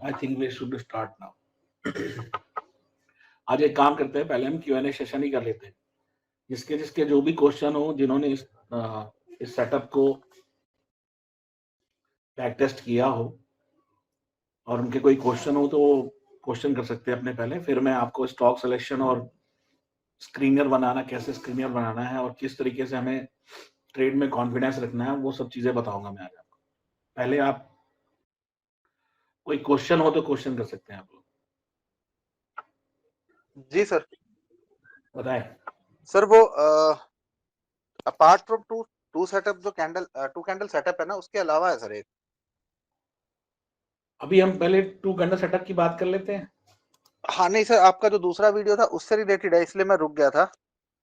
I think we should start now. आज एक काम करते हैं, पहले हम Q&A सेशन ही कर लेते हैं। जिसके जिसके जो भी क्वेश्चन हो, जिन्होंने इस सेटअप को बैक टेस्ट किया हो और उनके कोई क्वेश्चन हो तो क्वेश्चन कर सकते हैं अपने पहले, फिर मैं आपको स्टॉक सिलेक्शन और स्क्रीनर बनाना, कैसे स्क्रीनर बनाना है और किस तरीके से हमें ट्रेड में कॉन्फिडेंस रखना है, वो सब चीजें बताऊंगा मैं आज आपको। पहले आप कोई क्वेश्चन हो तो क्वेश्चन कर सकते हैं आप लोग। जी सर। बताएं सर, वो अपार्ट फ्रॉम टू सेटअप, जो टू कैंडल सेटअप है ना, उसके अलावा है सर एक। अभी हम पहले 2 कैंडल सेटअप की बात कर लेते हैं। हाँ नहीं सर, आपका जो दूसरा वीडियो था उससे रिलेटेड है, इसलिए मैं रुक गया था।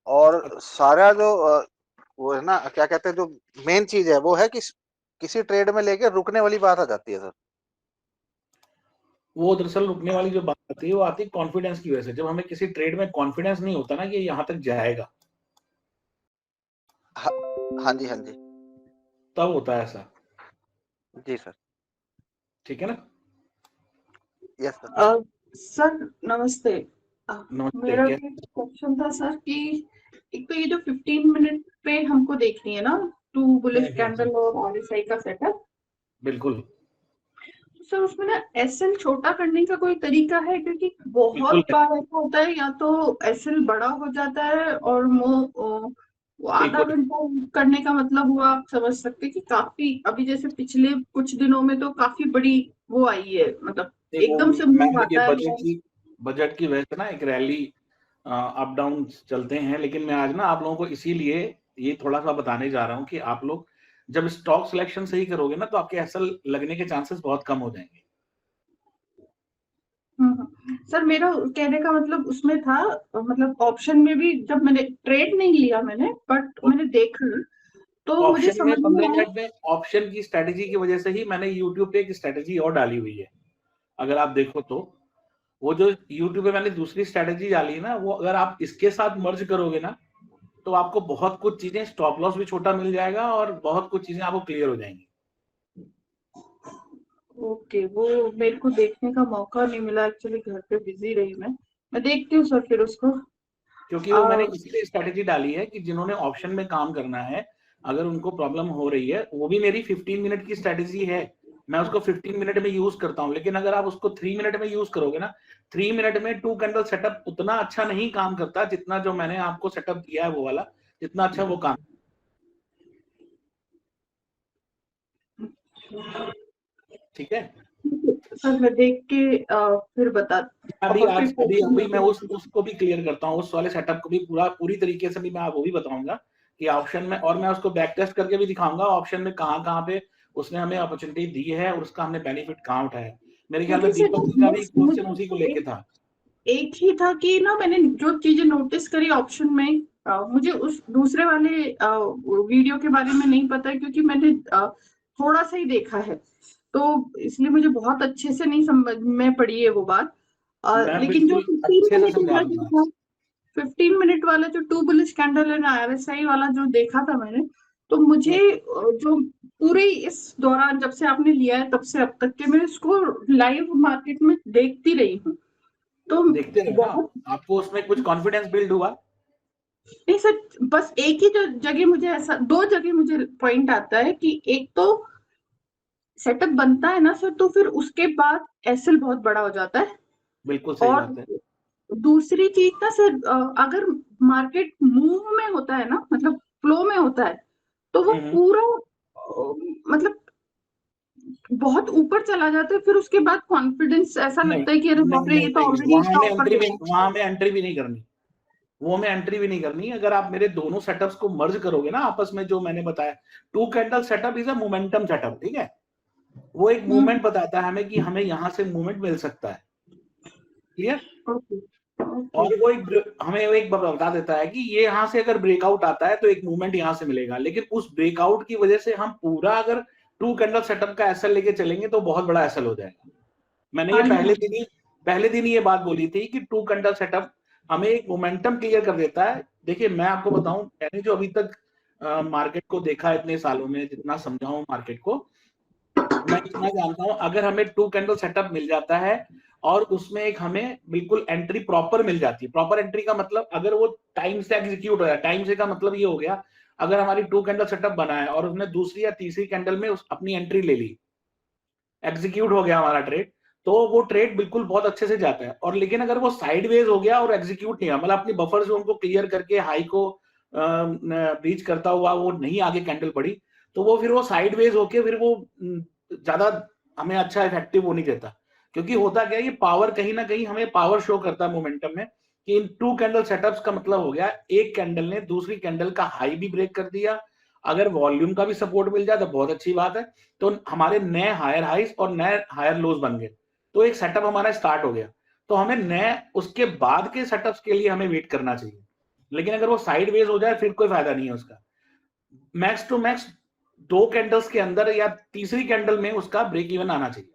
और सारा जो वो है ना, क्या कहते हैं, जो मेन चीज है वो है कि किसी ट्रेड में लेके रुकने वाली बात आ जाती है सर। वो दरअसल रुकने वाली जो बात आती है वो आती है कॉन्फिडेंस की वजह से। जब हमें किसी ट्रेड में कॉन्फिडेंस नहीं होता ना कि यहाँ तक जाएगा, हाँ जी, हाँ जी, तब होता है ऐसा। जी सर। ठीक है ना? Yes sir. सर नमस्ते। नमस्ते। मेरा भी क्वेश्चन था सर कि एक तो ये जो 15 मिनट पे हमको देखनी है ना, 2 बुलिश कैंडल और RSI का सेटअप, बिल्कुल सर उसमें ना एसएल छोटा करने का कोई तरीका है? क्योंकि बहुत बार ऐसा होता है, या तो एसएल बड़ा हो जाता है और वो आधा घंटा करने का मतलब हुआ, आप समझ सकते हैं कि काफी, अभी जैसे पिछले कुछ दिनों में तो काफी बड़ी वो आई है, मतलब एकदम से मूव आता है। बजट की वजह से ना एक रैली अप डाउन चलते हैं, लेकिन मैं आज ना आप लोगों को इसीलिए ये थोड़ा सा बताने जा रहा हूँ कि आप लोग जब स्टॉक सिलेक्शन सही करोगे ना तो आपके एसएल लगने के चांसेस बहुत कम हो जाएंगे। सर मेरा कहने का मतलब उसमें था, मतलब ऑप्शन में भी जब मैंने ट्रेड नहीं लिया मैंने, बट मैंने देखा तो मुझे समझ में 15 आया। मिनट में ऑप्शन की स्ट्रेटेजी की वजह से ही मैंने यूट्यूब पे एक स्ट्रेटेजी और डाली हुई है। अगर आप देखो तो वो जो यूट्यूब पे मैंने दूसरी स्ट्रेटेजी डाली है ना, वो अगर आप इसके साथ मर्ज करोगे ना तो आपको बहुत कुछ चीजें, स्टॉप लॉस भी छोटा मिल जाएगा और बहुत कुछ चीजें आपको क्लियर हो जाएंगी। ओके, वो मेरे को देखने का मौका नहीं मिला, एक्चुअली घर पे बिजी रही मैं देखती हूँ सर फिर उसको। क्योंकि वो मैंने इसलिए स्ट्रेटेजी डाली है कि जिन्होंने ऑप्शन में काम करना है, अगर उनको प्रॉब्लम हो रही है, वो भी मेरी 15 मिनट की स्ट्रेटेजी है, मैं उसको 15 मिनट में यूज करता हूँ। लेकिन अगर आप उसको 3 मिनट में यूज करोगे ना, 3 मिनट में 2 कैंडल सेटअप उतना अच्छा नहीं काम करता जितना जो मैंने आपको सेटअप दिया है वो वाला, जितना अच्छा वो काम। ठीक है सर, मैं देख के फिर बता। अभी मैं उसको भी क्लियर करता हूँ, उस वाले सेटअप को भी पूरी तरीके से भी मैं वो भी बताऊंगा कि ऑप्शन में, और मैं उसको बैक टेस्ट करके भी दिखाऊंगा ऑप्शन में कहाँ पे उसने हमें अपॉर्चुनिटी दी है और उसका हमने बेनिफिट कहाँ उठाया। मेरे ख्याल में दीपक जी का भी क्वेश्चन उसी को लेके था। एक ही था कि ना, मैंने जो चीजें नोटिस करी ऑप्शन में, मुझे उस दूसरे वाले वीडियो के बारे में नहीं पता है, क्योंकि मैंने थोड़ा सा ही देखा है, तो इसलिए मुझे बहुत अच्छे से नहीं समझ में पड़ी है वो बात। लेकिन जो 15 मिनट वाला जो 2 बुलिश कैंडल एंड RSI वाला जो देखा था मैंने, तो मुझे जो पूरे इस दौरान जब से आपने लिया है तब से अब तक के, मैं इसको लाइव मार्केट में देखती रही हूँ, तो देखते रहे ना, आपको उसमें कुछ कॉन्फिडेंस बिल्ड हुआ? नहीं सर, बस एक ही जो जगह मुझे ऐसा, 2 जगह मुझे पॉइंट आता है कि एक तो सेटअप बनता है ना सर, तो फिर उसके बाद एसएल बहुत बड़ा हो जाता है। बिल्कुल सही बात है। दूसरी चीज ना सर, अगर मार्केट मूव में होता है ना, मतलब फ्लो में होता है, तो वो पूरा मतलब बहुत ऊपर चला जाता है, फिर उसके बाद कॉन्फिडेंस ऐसा लगता है कि अरे बाप रे, ये तो ऑलरेडी वहां में एंट्री भी नहीं करनी, वो में एंट्री भी नहीं करनी। अगर आप मेरे दोनों सेटअप्स को मर्ज करोगे ना आपस में, जो मैंने बताया, 2 candle setup is a momentum setup, ठीक है? वो एक मूवमेंट बताता है हमें कि हमें यहां से मूवमेंट मिल सकता है, क्लियर? और वो हमें एक बता देता है कि ये यहाँ से अगर ब्रेकआउट आता है तो एक मूवमेंट यहाँ से मिलेगा, लेकिन उस ब्रेकआउट की वजह से हम पूरा अगर 2 कैंडल सेटअप का एसएल लेके चलेंगे तो बहुत बड़ा एसएल हो जाएगा। मैंने ये पहले दिन ही ये बात बोली थी कि 2 कैंडल सेटअप हमें एक मोमेंटम क्लियर कर देता है। देखिए मैं आपको बताऊं, मैंने जो अभी तक मार्केट को देखा इतने सालों में, जितना समझाऊं मार्केट को, मैं इतना जानता हूँ, अगर हमें 2 कैंडल सेटअप मिल जाता है और उसमें एक हमें बिल्कुल एंट्री प्रॉपर मिल जाती है। प्रॉपर एंट्री का मतलब अगर वो टाइम से एग्जीक्यूट हो रहा है, टाइम से का मतलब ये हो गया, अगर हमारी 2 कैंडल सेटअप बना है और उसने दूसरी या तीसरी कैंडल में अपनी एंट्री ले ली, एग्जीक्यूट हो गया हमारा ट्रेड, तो वो ट्रेड बिल्कुल बहुत अच्छे से जाता है। और लेकिन अगर वो साइडवेज हो गया और एग्जीक्यूट नहीं हुआ, मतलब अपनी बफर जोन को क्लियर करके हाई को ब्रीच करता हुआ वो नहीं आगे कैंडल बढ़ी, तो वो फिर वो साइडवेज होके फिर वो ज्यादा हमें अच्छा इफेक्टिव वो नहीं देता। क्योंकि होता क्या है, ये पावर कहीं ना कहीं हमें पावर शो करता है मोमेंटम में, कि इन 2 कैंडल सेटअप्स का मतलब हो गया एक कैंडल ने दूसरी कैंडल का हाई भी ब्रेक कर दिया। अगर वॉल्यूम का भी सपोर्ट मिल जाए तो बहुत अच्छी बात है, तो हमारे नए हायर हाइज और नए हायर लोज बन गए, तो एक सेटअप हमारा स्टार्ट हो गया। तो हमें नए उसके बाद के सेटअप्स के लिए हमें वेट करना चाहिए। लेकिन अगर वो साइडवेज हो जाए फिर कोई फायदा नहीं है उसका। मैक्स टू मैक्स 2 कैंडल्स के अंदर या तीसरी कैंडल में उसका ब्रेक इवन आना चाहिए।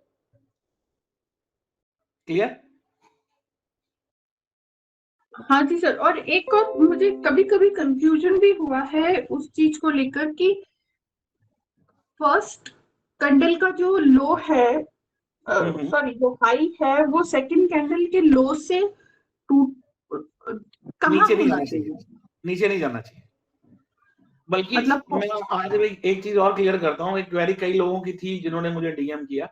क्लियर? हाँ जी सर, और एक और मुझे कभी कभी कंफ्यूजन भी हुआ है उस चीज को लेकर कि फर्स्ट कैंडल का जो लो है, सॉरी जो हाई है, वो सेकंड कैंडल के लो से टूट कहाँ नीचे नहीं होना जाना चाहिए, नीचे नहीं जाना चाहिए। बल्कि मतलब मैं आज एक चीज और क्लियर करता हूँ। एक क्वेरी कई लोगों की थी जिन्होंने मुझे डीएम किया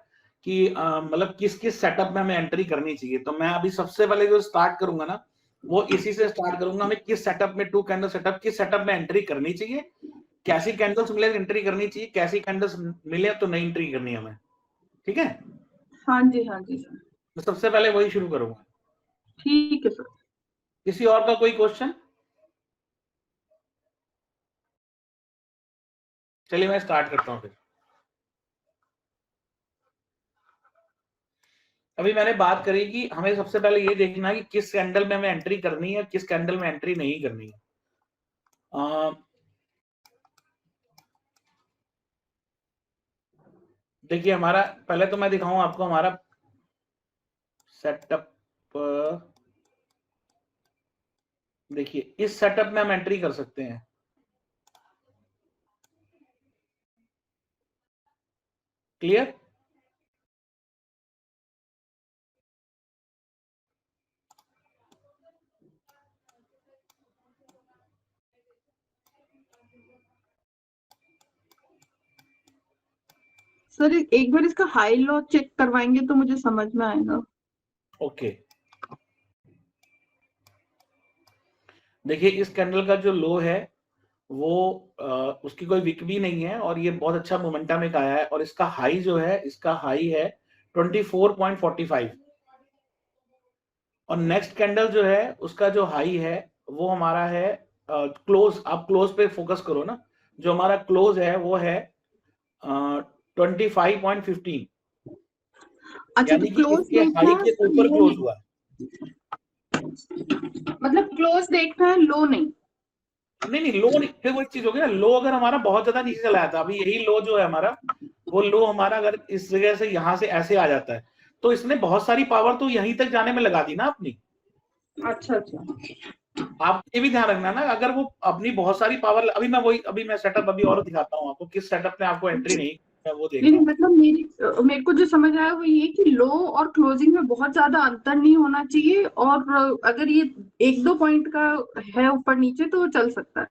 कि मतलब किस किस सेटअप में हमें एंट्री करनी चाहिए। तो मैं अभी सबसे पहले जो स्टार्ट करूंगा ना, वो इसी से स्टार्ट करूंगा, हमें किस सेटअप में 2 कैंडल सेटअप, किस सेटअप में एंट्री करनी चाहिए, कैसी कैंडल्स मिले एंट्री करनी चाहिए, कैसी कैंडल्स मिले तो नहीं एंट्री करनी हमें। ठीक है, हाँ जी सर, तो सबसे पहले वही शुरू करूंगा। ठीक है सर। किसी और का कोई क्वेश्चन? चलिए मैं स्टार्ट करता हूँ फिर। अभी मैंने बात करी कि हमें सबसे पहले ये देखना है कि किस कैंडल में हमें एंट्री करनी है, किस कैंडल में एंट्री नहीं करनी है। देखिए हमारा, पहले तो मैं दिखाऊं आपको हमारा सेटअप। देखिए इस सेटअप में हम एंट्री कर सकते हैं। क्लियर? सर एक बार इसका हाई लो चेक करवाएंगे तो मुझे समझ में आएगा। ओके, देखिए इस कैंडल का जो लो है वो उसकी कोई विक भी नहीं है और ये बहुत अच्छा मोमेंटम एक आया है। और इसका हाई जो है, इसका हाई है 24.45 और नेक्स्ट कैंडल जो है उसका जो हाई है वो हमारा है क्लोज। आप क्लोज पे फोकस करो ना, जो हमारा क्लोज है वो है 25.15, अच्छा, तो यानी कि क्लोज इसके देखना हाई है के सर, ऊपर लो क्लोज नहीं, हुआ। मतलब क्लोज देखना है, लो नहीं। नहीं लो नहीं, फिर वो एक चीज हो गई ना, लो अगर हमारा बहुत ज्यादा नीचे चला जाता, अभी यही लो जो है हमारा, वो लो हमारा अगर इस जगह से यहाँ से ऐसे आ जाता है तो इसने बहुत सारी पावर तो यहीं तक जाने में लगा दी ना अपनी। अच्छा अच्छा, आप ये भी ध्यान रखना ना, अगर वो अपनी बहुत सारी पावर, अभी मैं सेटअप अभी और दिखाता हूँ आपको, किस सेटअप में आपको एंट्री नहीं, मैं वो देख रहा नहीं हूँ। मतलब मेरे को जो समझ आया वो ये कि लो और क्लोजिंग में बहुत ज्यादा अंतर नहीं होना चाहिए, और अगर ये 1-2 पॉइंट का है ऊपर नीचे तो चल सकता है।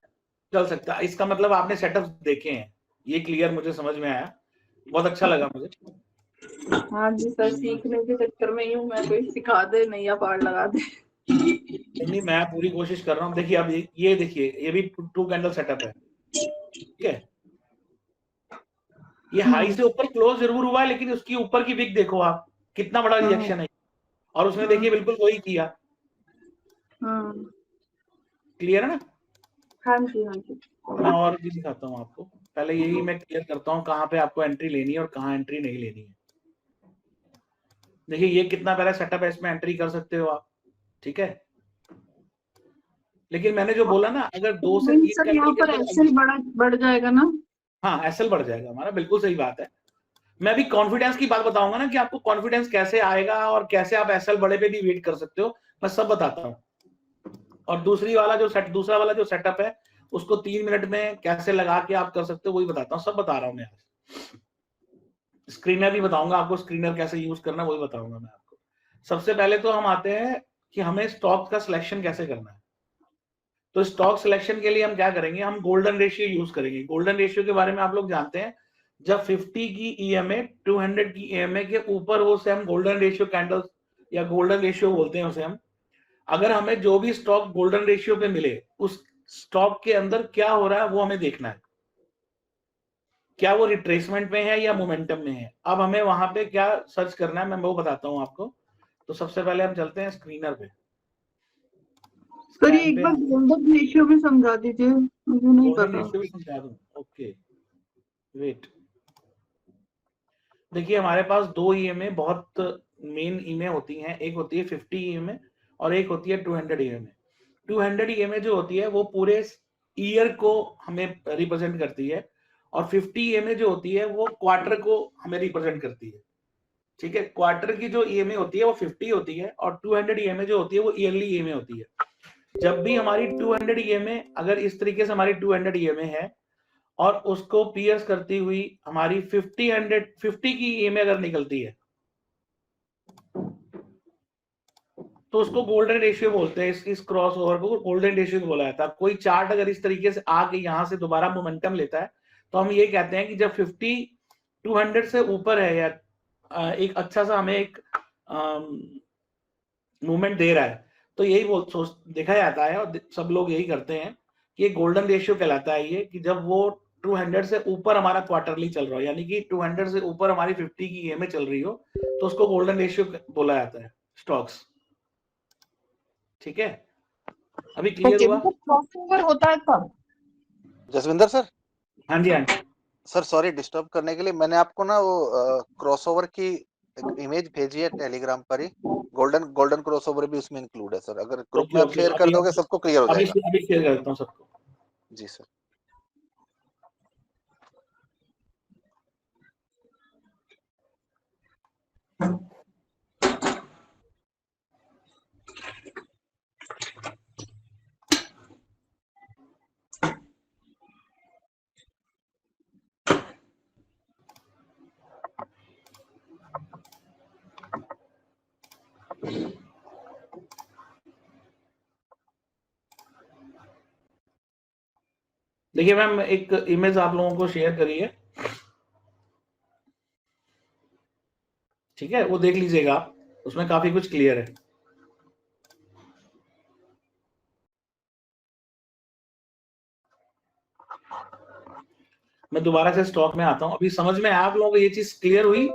चल सकता है, इसका मतलब आपने सेटअप देखे हैं, ये क्लियर मुझे समझ में आया, बहुत अच्छा लगा मुझे। हाँ जी सर, सीखने के चक्कर में यूं मैं कोई सिखा दे नैया पार लगा दे। नहीं मैं पूरी कोशिश कर रहा हूँ। देखिए अब ये देखिए, ये भी 2 कैंडल सेटअप है, ठीक है। ये हाई से ऊपर क्लोज जरूर हुआ है, लेकिन उसकी ऊपर की विक देखो आप, कितना बड़ा रिएक्शन है। और उसने देखिए बिल्कुल वही किया। क्लियर है ना? हाँ जी हाँ जी। मैं और भी दिखाता हूँ आपको, पहले यही मैं क्लियर करता हूँ कहाँ पे आपको एंट्री लेनी है और कहाँ एंट्री नहीं लेनी है। देखिए ये कितना प्यारा सेटअप है, इसमें एंट्री कर सकते हो आप, ठीक है। लेकिन मैंने जो बोला ना, अगर 2 से 3 सर यहाँ कैंडल के पर अंदर, एसएल बढ़ जाएगा ना? हाँ एसएल बढ़ जाएगा हमारा, बिल्कुल सही बात है। मैं भी कॉन्फिडेंस की बात बताऊंगा ना कि आपको कॉन्फिडेंस कैसे आएगा और कैसे आप एसएल बड़े पे भी वेट कर सकते हो, मैं सब बताता हूँ। और दूसरा वाला जो सेटअप है उसको 3 मिनट में कैसे लगा के आप कर सकते हो वही बताता हूँ, सब बता रहा हूँ मैं आज। स्क्रीनर भी बताऊंगा आपको, स्क्रीनर कैसे यूज करना वो भी बताऊंगा मैं आपको। सबसे पहले तो हम आते हैं कि हमें स्टॉक का सिलेक्शन कैसे करना है। तो स्टॉक सिलेक्शन के लिए हम क्या करेंगे, हम गोल्डन रेशियो यूज करेंगे। गोल्डन रेशियो के बारे में आप लोग जानते हैं, जब 50 की ईएमए 200 की ईएमए के ऊपर हो उसे हम गोल्डन रेशियो कैंडल्स या गोल्डन रेशियो बोलते हैं उसे हम। अगर हमें जो भी स्टॉक गोल्डन रेशियो पे मिले, उस स्टॉक के अंदर क्या हो रहा है वो हमें देखना है, क्या वो रिट्रेसमेंट में है या मोमेंटम में है। अब हमें वहां पे क्या सर्च करना है मैं वो बताता हूं आपको। तो सबसे पहले हम चलते हैं स्क्रीनर पे। सर एक बार गोल्डन रेशियो भी समझा दीजिए, मुझे नहीं गोल्डन पता। रेशियो भी समझा दूं, ओके वेट। देखिए हमारे पास दो ईएमए बहुत मेन ईएमए होती हैं, एक होती है 50 ईएमए और एक होती है 200 ईएमए। 200 ईएमए जो होती है वो पूरे ईयर को हमें रिप्रेजेंट करती है, और 50 ईएमए जो होती है वो क्वार्टर को हमें रिप्रेजेंट करती है। ठीक है, क्वार्टर की जो ईएमए होती है वो 50 होती है, और 200 ईएमए जो होती है वो ईयरली ईएमए होती है। जब भी हमारी 200 ईएमए अगर इस तरीके से हमारी 200 ईएमए है और उसको पियर्स करती हुई हमारी 50 की ईएमए अगर निकलती है तो उसको गोल्डन रेशियो बोलते हैं। इस क्रॉस ओवर को गोल्डन रेशियो बोला जाता है। कोई चार्ट अगर इस तरीके से आके यहां से दोबारा मोमेंटम लेता है तो हम ये कहते हैं कि जब 50 200 से ऊपर है या एक अच्छा सा हमें एक मूवमेंट दे रहा है, तो यही देखा जाता है और सब लोग यही करते हैं कि ये गोल्डन रेशियो कहलाता है। ये कि जब वो 200 से ऊपर हमारा क्वार्टरली चल रहा हो, यानी कि 200 से ऊपर हमारी 50 की ईएमए चल रही हो, तो उसको गोल्डन रेशियो बोला जाता है स्टॉक्स। ठीक है, अभी क्लियर हुआ? क्रॉसओवर होता है कब? जसविंदर सर। हाँ जी, हाँ जी। सर सॉरी डिस्टर्ब करने के लिए, मैंने आपको ना वो क्रॉसओवर की इमेज भेजी है टेलीग्राम पर ही। गोल्डन गोल्डन क्रॉसओवर भी उसमें इंक्लूड है सर, अगर ग्रुप में आप शेयर कर दोगे सबको क्लियर हो जाएगा। अभी शेयर करता हूँ सबको। जी सर। देखिए मैम, एक इमेज आप लोगों को शेयर करी है, ठीक है, वो देख लीजिएगा आप, उसमें काफी कुछ क्लियर है। मैं दोबारा से स्टॉक में आता हूं। अभी समझ में आप लोगों को ये चीज क्लियर हुई?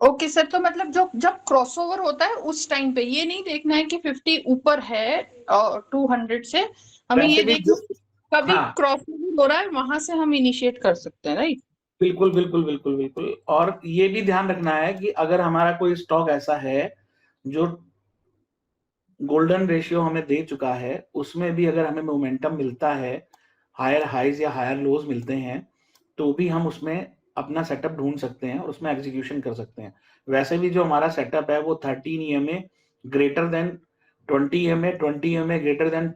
ओके सर, तो मतलब जब क्रॉसओवर होता है उस टाइम पे ये नहीं देखना है कि 50 ऊपर है और 200 से, हमें ये देखना कभी क्रॉसओवर हो रहा है वहां से हम इनिशिएट कर सकते हैं, राइट? बिल्कुल बिल्कुल बिल्कुल बिल्कुल। और ये भी ध्यान रखना है कि अगर हमारा कोई स्टॉक ऐसा है जो गोल्डन रेशियो हमें दे चुका है, उसमें भी अगर हमें मोमेंटम मिलता है, हायर हाइज या हायर लोज मिलते हैं, तो भी हम उसमें अपना सेटअप ढूंढ सकते हैं और उसमें एग्जीक्यूशन कर सकते हैं। वैसे भी जो हमारा सेटअप है वो 13 EMA greater then 20 EMA, 20 EMA greater then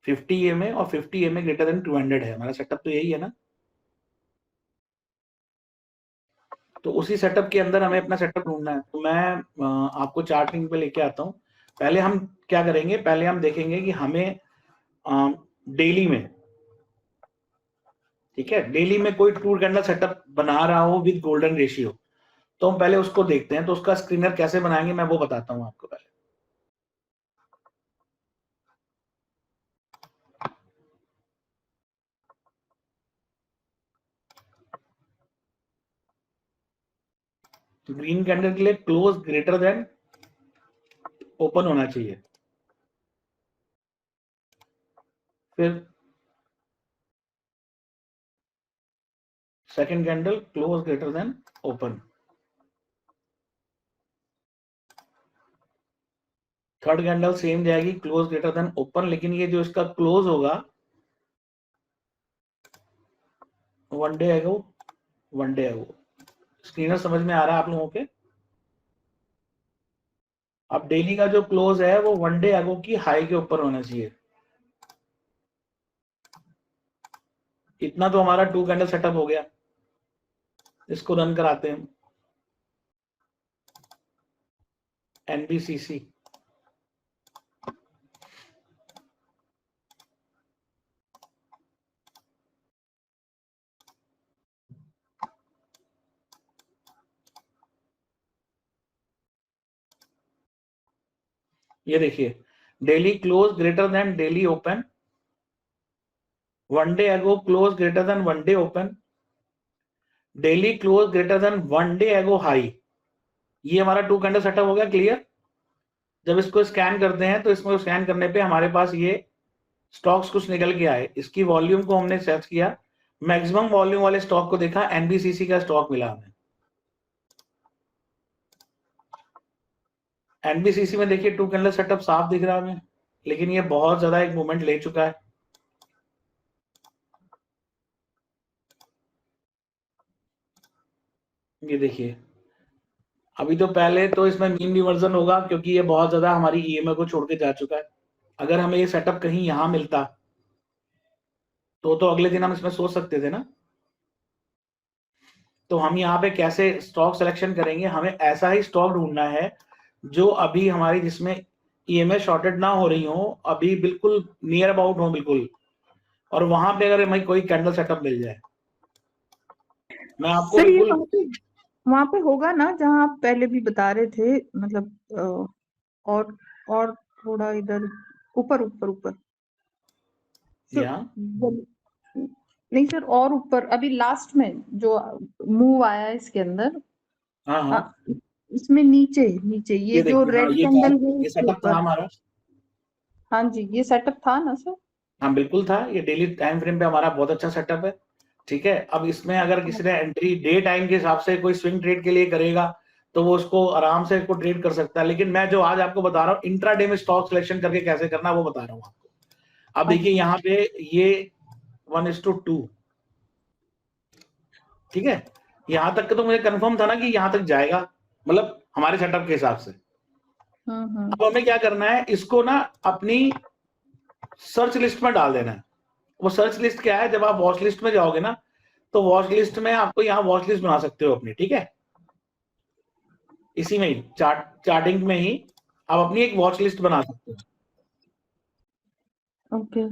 50 EMA और 50 ईएमए ग्रेटर देन 200 है। हमारा सेटअप तो यही है ना। तो उसी सेटअप के अंदर हमें अपना सेटअप ढूंढना है। तो मैं आपको चार्टिंग पे लेके आता हूँ। पहले हम क्या करेंगे, पहले हम देखेंगे कि हमें डेली में, ठीक है, डेली में कोई टूर कैंडल सेटअप बना रहा हो विद गोल्डन रेशियो, तो हम पहले उसको देखते हैं। तो उसका स्क्रीनर कैसे बनाएंगे मैं वो बताता हूं आपको। पहले ग्रीन कैंडल के लिए क्लोज ग्रेटर देन ओपन होना चाहिए, फिर second candle close greater than open, third candle same जाएगी क्लोज ग्रेटर देन ओपन, लेकिन ये जो इसका क्लोज होगा वन डे एगो, वन डे एगो। स्क्रीनर समझ में आ रहा है आप लोगों के? अब डेली का जो क्लोज है वो वन डे एगो की हाई के ऊपर होना चाहिए। इतना तो हमारा टू कैंडल सेटअप हो गया। इसको रन कराते हैं NBCC। ये देखिए, daily close greater than daily open, one day ago close greater than one day open, daily close greater than one day ago high. ये हमारा 2 कैंडल सेटअप हो गया। क्लियर? जब इसको स्कैन करते हैं तो इसमें स्कैन करने पे हमारे पास ये स्टॉक्स कुछ निकल के आए। इसकी वॉल्यूम को हमने सर्च किया, मैक्सिमम वॉल्यूम वाले स्टॉक को देखा, NBCC का स्टॉक मिला हमें। NBCC में देखिए 2 कैंडल सेटअप साफ दिख रहा है हमें, लेकिन ये बहुत ज्यादा एक मूवमेंट ले चुका है। ये देखिए, अभी तो पहले तो इसमें मीन रिवर्जन होगा क्योंकि ये बहुत ज्यादा हमारी EMA को छोड़ के जा चुका है। अगर हमें ये सेटअप कहीं यहां मिलता तो अगले दिन हम इसमें सोच सकते थे ना। तो हम यहाँ पे कैसे स्टॉक सिलेक्शन करेंगे? हमें ऐसा ही स्टॉक ढूंढना है जो अभी हमारी, जिसमें EMA शॉर्टेड ना हो रही हो, अभी बिल्कुल नियर अबाउट हो बिल्कुल, और वहां पे अगर हमें कोई कैंडल सेटअप मिल जाए। मैं आपको सर ये बिल्कुल वहां पे होगा ना जहाँ आप पहले भी बता रहे थे, मतलब और थोड़ा इधर ऊपर ऊपर ऊपर यहाँ नहीं सर, और ऊपर अभी लास्ट में जो मूव आया है इसके अंदर, हाँ हाँ इसमें नीचे नीचे ये जो देखिए, हाँ रेड ये कैंडल है ये इसके सेटअप था ऊपर। हमारा। हाँ जी, ये सेटअप था ना सर? हाँ बिल्कुल था। ये डेली टाइम फ्रेम पे हमारा बहुत अच्छा सेटअप है। ठीक है, अब इसमें अगर किसी ने एंट्री डे टाइम के हिसाब से कोई स्विंग ट्रेड के लिए करेगा तो वो उसको आराम से इसको ट्रेड कर सकता है। लेकिन मैं जो आज आपको बता रहा हूँ इंट्राडे में स्टॉक सिलेक्शन करके कैसे करना वो बता रहा हूँ आपको। अब देखिए यहाँ पे ये 1:2, ठीक है, यहाँ तक तो मुझे कंफर्म था ना कि यहाँ तक जाएगा, मतलब हमारे सेटअप के हिसाब से। अब हमें क्या करना है, इसको ना अपनी सर्च लिस्ट में डाल देना है। वो सर्च लिस्ट क्या है? जब आप वॉच लिस्ट में जाओगे ना, तो वॉच लिस्ट में आपको यहाँ वॉच लिस्ट बना सकते हो अपनी। ठीक है, इसी में ही चार्टिंग में ही आप अपनी एक वॉच लिस्ट बना सकते हो। ओके,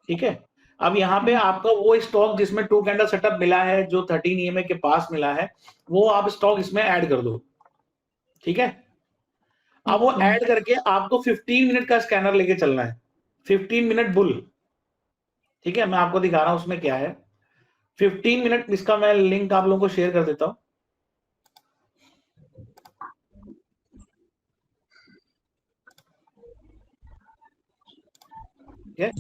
ठीक है, अब यहाँ पे आपका वो स्टॉक जिसमें 2 कैंडल सेटअप मिला है, जो 13 EMA के पास मिला है, वो आप स्टॉक इसमें ऐड कर दो। ठीक है, अब वो ऐड करके आपको 15 मिनट का स्कैनर लेके चलना है, 15 मिनट बुल। ठीक है, मैं आपको दिखा रहा हूं उसमें क्या है। 15 मिनट, इसका मैं लिंक आप लोगों को शेयर कर देता हूं। ठीक है,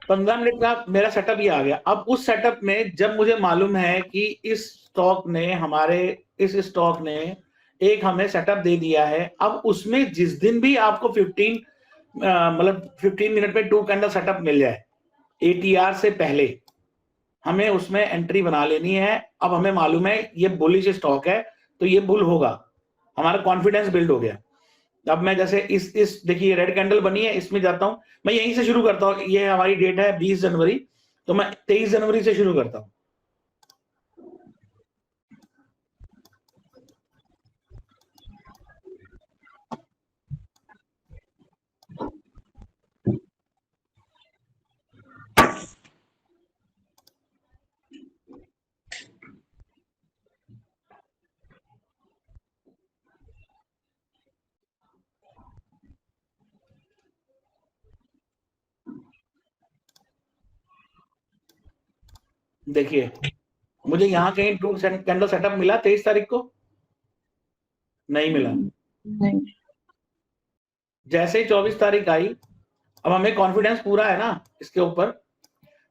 15 मिनट का मेरा सेटअप ये आ गया। अब उस सेटअप में जब मुझे मालूम है कि इस स्टॉक ने एक हमें सेटअप दे दिया है, अब उसमें जिस दिन भी आपको 15 मिनट में 2 कैंडल सेटअप मिल जाए ATR से पहले, हमें उसमें एंट्री बना लेनी है। अब हमें मालूम है ये बुलिश स्टॉक है तो ये बुल होगा, हमारा कॉन्फिडेंस बिल्ड हो गया। अब मैं जैसे इस देखिए रेड कैंडल बनी है, इसमें जाता हूं, मैं यहीं से शुरू करता हूं। ये हमारी डेट है 20 जनवरी, तो मैं 23 जनवरी से शुरू करता हूं। देखिए मुझे यहाँ कहीं 2 कैंडल सेटअप मिला 23 तारीख को? नहीं मिला। नहीं, जैसे ही 24 तारीख आई, अब हमें कॉन्फिडेंस पूरा है ना इसके ऊपर।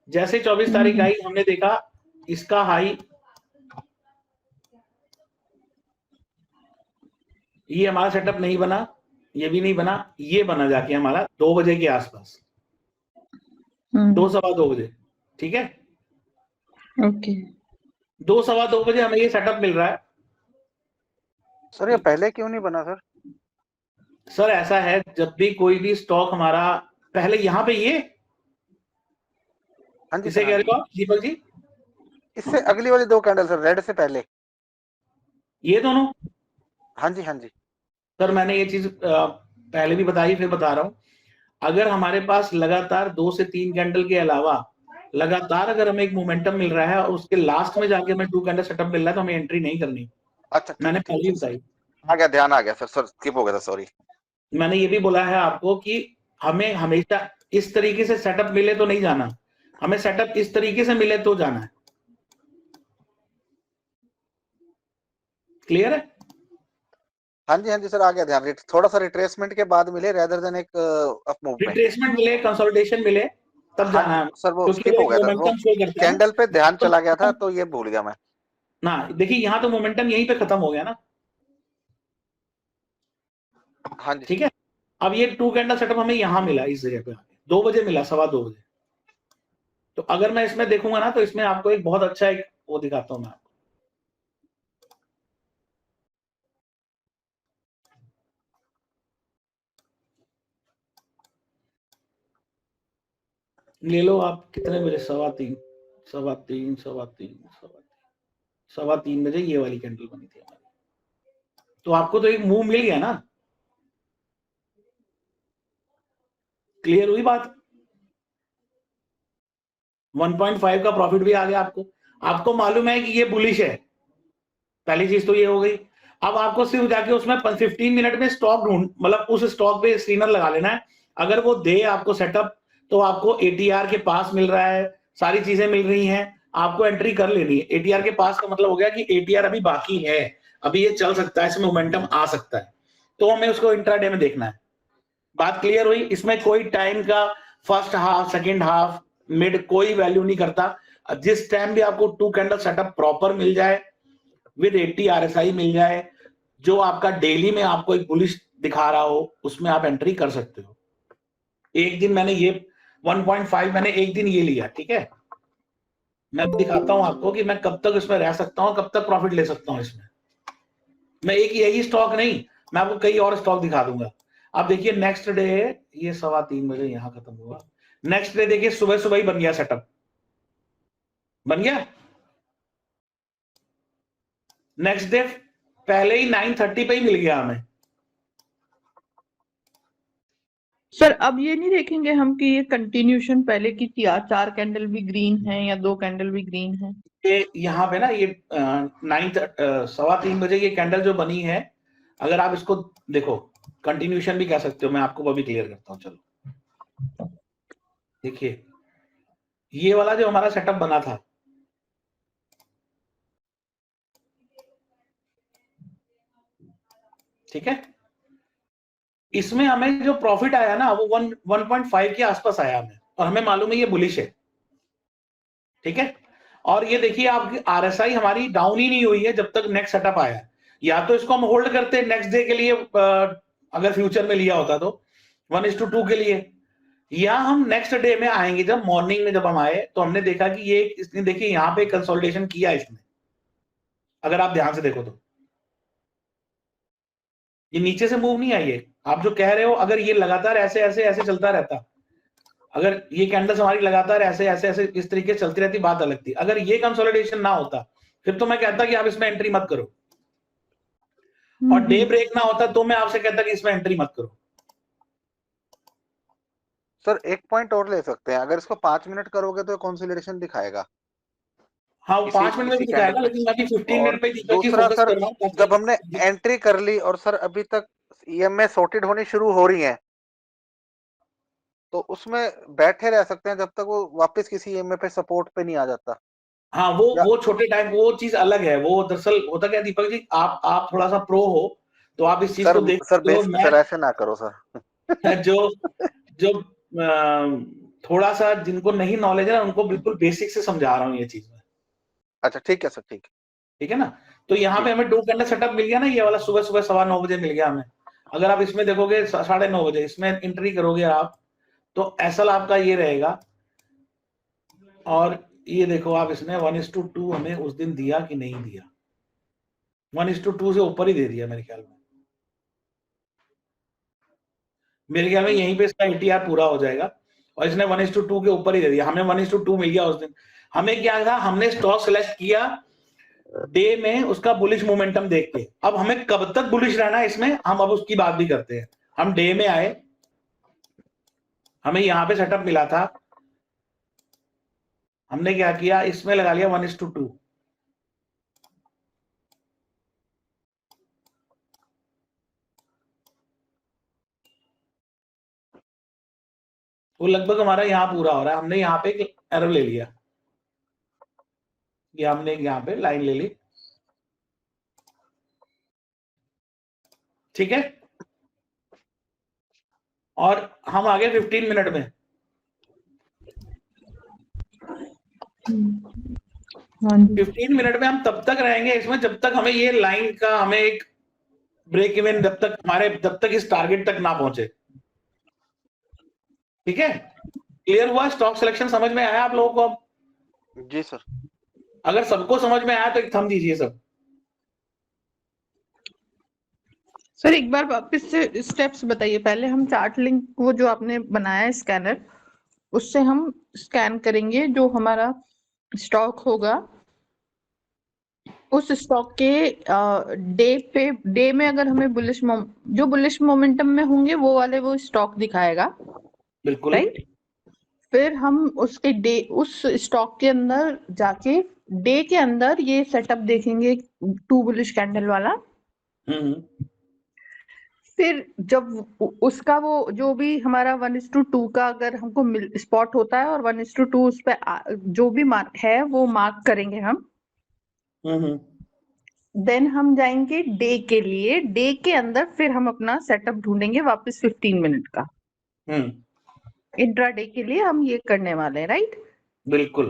जैसे 24 तारीख आई, हमने देखा इसका हाई, ये हमारा सेटअप नहीं बना, ये भी नहीं बना, ये बना जाके हमारा 2 बजे के आसपास, 2 सवा 2 बजे। ठीक है, ओके, 2 सवा 2 बजे हमें ये सेटअप मिल रहा है। सर ये पहले क्यों नहीं बना सर? सर ऐसा है, जब भी कोई भी स्टॉक हमारा पहले यहाँ पे हाँ जी किसे सर, कह हाँ रहे जी। हो आप दीपक जी? इससे अगली वाली 2 कैंडल सर, रेड से पहले। ये दोनों? हाँ जी, हाँ जी। सर मैंने ये चीज पहले भी बताई, फिर बता रहा हूँ। अगर हमारे पास लगातार 2 से 3 कैंडल के अलावा लगातार अगर हमें एक मोमेंटम मिल रहा है और उसके लास्ट में जाके हमें 2 कैंडल सेटअप मिल रहा है, तो हमें एंट्री नहीं करनी। अच्छा ठीक मैंने है, पहले ठीक ही है सर। बताई। आ गया, ध्यान आ गया सर, स्किप हो गया था, सॉरी। मैंने ये भी बोला है आपको कि हमें हमेशा इस तरीके से सेटअप मिले तो नहीं जाना, हमें सेटअप इस तरीके से मिले तो जाना है। क्लियर है? हाँ जी, हाँ जी सर, आ गया ध्यान। थोड़ा सा रिट्रेसमेंट के बाद मिले रेदर देन एक अप मूव में। रिट्रेसमेंट मिले, कंसोलिडेशन मिले, तब हाँ जाना जी है, सर, वो क्योंकि स्किप वो हो एक गया था, वो मोमेंटम शो करता है ना। कैंडल पे ध्यान तो चला गया था, तो ये भूल गया मैं। ना देखिए, यहाँ तो मोमेंटम यहीं पे खत्म हो गया ना। हाँ जी ठीक सर। है, अब ये 2 कैंडल सेटअप हमें यहाँ मिला, इस जगह पे आके 2 बजे मिला, 2:15 बजे। तो अगर मैं इसमें देखूंगा ना, तो इसमें आपको एक बहुत अच्छा एक वो दिखाता हूँ मैं आपको। ले लो आप, कितने बजे? 3:15, 3:15, 3:15, 3:15 बजे ये वाली कैंडल बनी थी हमारी। तो आपको तो एक मूव मिल गया ना। क्लियर हुई बात? 1.5 का प्रॉफिट भी आ गया आपको। आपको मालूम है कि ये बुलिश है, पहली चीज तो ये हो गई। अब आपको सिर्फ जाके उसमें 15 मिनट में स्टॉक ढूंढ, मतलब उस स्टॉक पे स्क्रीनर लगा लेना है। अगर वो दे आपको सेटअप, तो आपको एटीआर के पास मिल रहा है, सारी चीजें मिल रही हैं, आपको एंट्री कर लेनी है। एटीआर के पास का मतलब हो गया कि एटीआर अभी बाकी है, अभी ये चल सकता है, इसमें मोमेंटम आ सकता है, तो हमें उसको इंट्राडे में देखना है। बात क्लियर हुई? इसमें कोई टाइम का first half, second half, mid कोई वैल्यू नहीं करता। जिस टाइम भी आपको 2 कैंडल सेटअप प्रॉपर मिल जाए, विद 80 आरएसआई मिल जाए, जो आपका डेली में आपको एक बुलिश दिखा रहा हो, उसमें आप एंट्री कर सकते हो। एक दिन मैंने ये 1.5 मैंने एक दिन ये लिया, ठीक है। मैं दिखाता हूं आपको कि मैं कब तक इसमें रह सकता हूं, कब तक प्रॉफिट ले सकता हूं इसमें। मैं एक यही स्टॉक नहीं, मैं आपको कई और स्टॉक दिखा दूंगा। आप देखिए नेक्स्ट डे, ये 3:15 बजे यहां खत्म हुआ। नेक्स्ट डे देखिए, सुबह सुबह ही बन गया सेटअप, बन गया। नेक्स्ट डे पहले ही 9:30 पे ही मिल गया हमें। सर अब ये नहीं देखेंगे हम कि ये कंटिन्यूशन पहले की 4 कैंडल भी ग्रीन है या 2 कैंडल भी ग्रीन है? ये यहाँ पे ना, ये 3:15 बजे ये कैंडल जो बनी है, अगर आप इसको देखो, कंटिन्यूशन भी कह सकते हो, मैं आपको वो भी क्लियर करता हूँ। चलो देखिए, ये वाला जो हमारा सेटअप बना था, ठीक है, इसमें हमें जो प्रॉफिट आया ना, वो 1.5 के आसपास आया हमें, और हमें मालूम है ये बुलिश है, ठीक है। और ये देखिए, आपकी आरएसआई हमारी डाउन ही नहीं हुई है जब तक नेक्स्ट सेटअप आया। या तो इसको हम होल्ड करते नेक्स्ट डे के लिए, अगर फ्यूचर में लिया होता तो 1:2 के लिए, या हम नेक्स्ट डे में आएंगे, जब मॉर्निंग में जब हम आए तो हमने देखा कि ये इसने देखिए यहाँ पे कंसोलिडेशन किया इसने, अगर आप ध्यान से देखो तो ये नीचे से मूव नहीं आई है। आप जो कह रहे हो, अगर ये लगातार ऐसे ऐसे ऐसे चलता रहता, अगर ये कैंडल्स हमारी लगातार ऐसे ऐसे ऐसे इस तरीके से चलती रहती, बात अलग थी। अगर ये कंसोलिडेशन ना होता, फिर तो मैं कहता कि आप इसमें एंट्री मत करो, और डे ब्रेक ना होता तो मैं आपसे कहता कि इसमें एंट्री मत करो। सर एक पॉइंट और ले सकते हैं, अगर इसको 5 मिनट करोगे तो कंसोलिडेशन दिखाएगा हाँ, वो इसी 5 मिनट में इसी भी कैंडल दिखाएगा, पे। लेकिन मैं भी 15 और मिनट पे दीपक जी दूसरा फोकस सर, कर रहा हूँ जब हमने ताकि एंट्री कर ली और सर अभी तक ईएमए सॉर्टेड होनी शुरू हो रही है, तो उसमें बैठे रह सकते हैं जब तक वो वापस किसी ईएमए पे सपोर्ट पे नहीं आ जाता। हाँ, या वो छोटे टाइम, वो चीज अलग है। वो दरअसल होता क्या दीपक जी, आप थोड़ा सा प्रो हो, तो आप इस चीज सर, को देख सर सकते हो। बेस सर ऐसे ना करो सर। मैं जो जो थोड़ा सा जिनको नहीं नॉलेज है ना, उनको बिल्कुल बेसिक से समझा रहा हूँ ये चीज में। अच्छा ठीक है सर, ठीक ठीक है ना। तो यहाँ जी। पे हमें 2 घंटा सेटअप मिल गया ना, ये वाला सुबह सुबह 9:15 बजे मिल गया हमें। अगर आप इसमें देखोगे 9:30 बजे इसमें एंट्री करोगे आप, तो एसएल आपका ये रहेगा। और ये देखो आप, इसने 1:2 हमें उस दिन दिया कि नहीं दिया? 1:2 से ऊपर ही दे दिया मेरे ख्याल में। मेरे ख्याल में यहीं पे इसका एटीआर पूरा हो जाएगा। और इसने 1:2 के ऊपर ही दे दिया, हमें 1:2 मिल गया उस दिन। हमें क्या था, हमने स्टॉक सेलेक्ट किया डे में उसका बुलिश मोमेंटम देख के। अब हमें कब तक बुलिश रहना है इसमें, हम अब उसकी बात भी करते हैं। हम डे में आए, हमें यहां पे सेटअप मिला था, हमने क्या किया, इसमें लगा लिया 1:2। वो लगभग हमारा यहाँ पूरा हो रहा है। हमने यहाँ पे एक एरर ले लिया, ये हमने यहाँ पे लाइन ले ली, ठीक है। और हम आगे 15 मिनट में, हाँ जी 15 मिनट में हम तब तक रहेंगे इसमें जब तक हमें ये लाइन का, हमें एक ब्रेक इवन, जब तक इस टारगेट तक ना पहुंचे, ठीक है। क्लियर हुआ? स्टॉक सिलेक्शन समझ में आया आप लोगों को? अब जी सर। अगर सबको समझ में आया तो एक थंब दीजिए सब। सर, एक बार वापस से स्टेप्स बताइए। पहले हम चार्ट लिंक, वो जो आपने बनाया है स्कैनर, उससे हम स्कैन करेंगे जो हमारा स्टॉक होगा, उस स्टॉक के डे में अगर हमें जो बुलिश मोमेंटम में होंगे वो वाले वो स्टॉक दिखाएगा, बिल्कुल राइट। फिर हम उस स्टॉक के अंदर जाके डे के अंदर ये सेटअप देखेंगे, 2 बुलिश कैंडल वाला। फिर जब उसका वो जो भी हमारा 1:2 का अगर हमको स्पॉट होता है और 1:2 उस पे जो भी मार्क है वो मार्क करेंगे हम। देन हम जाएंगे डे के लिए, डे के अंदर फिर हम अपना सेटअप ढूंढेंगे वापस 15 मिनट का। इंट्रा डे के लिए हम ये करने वाले हैं, राइट। बिल्कुल।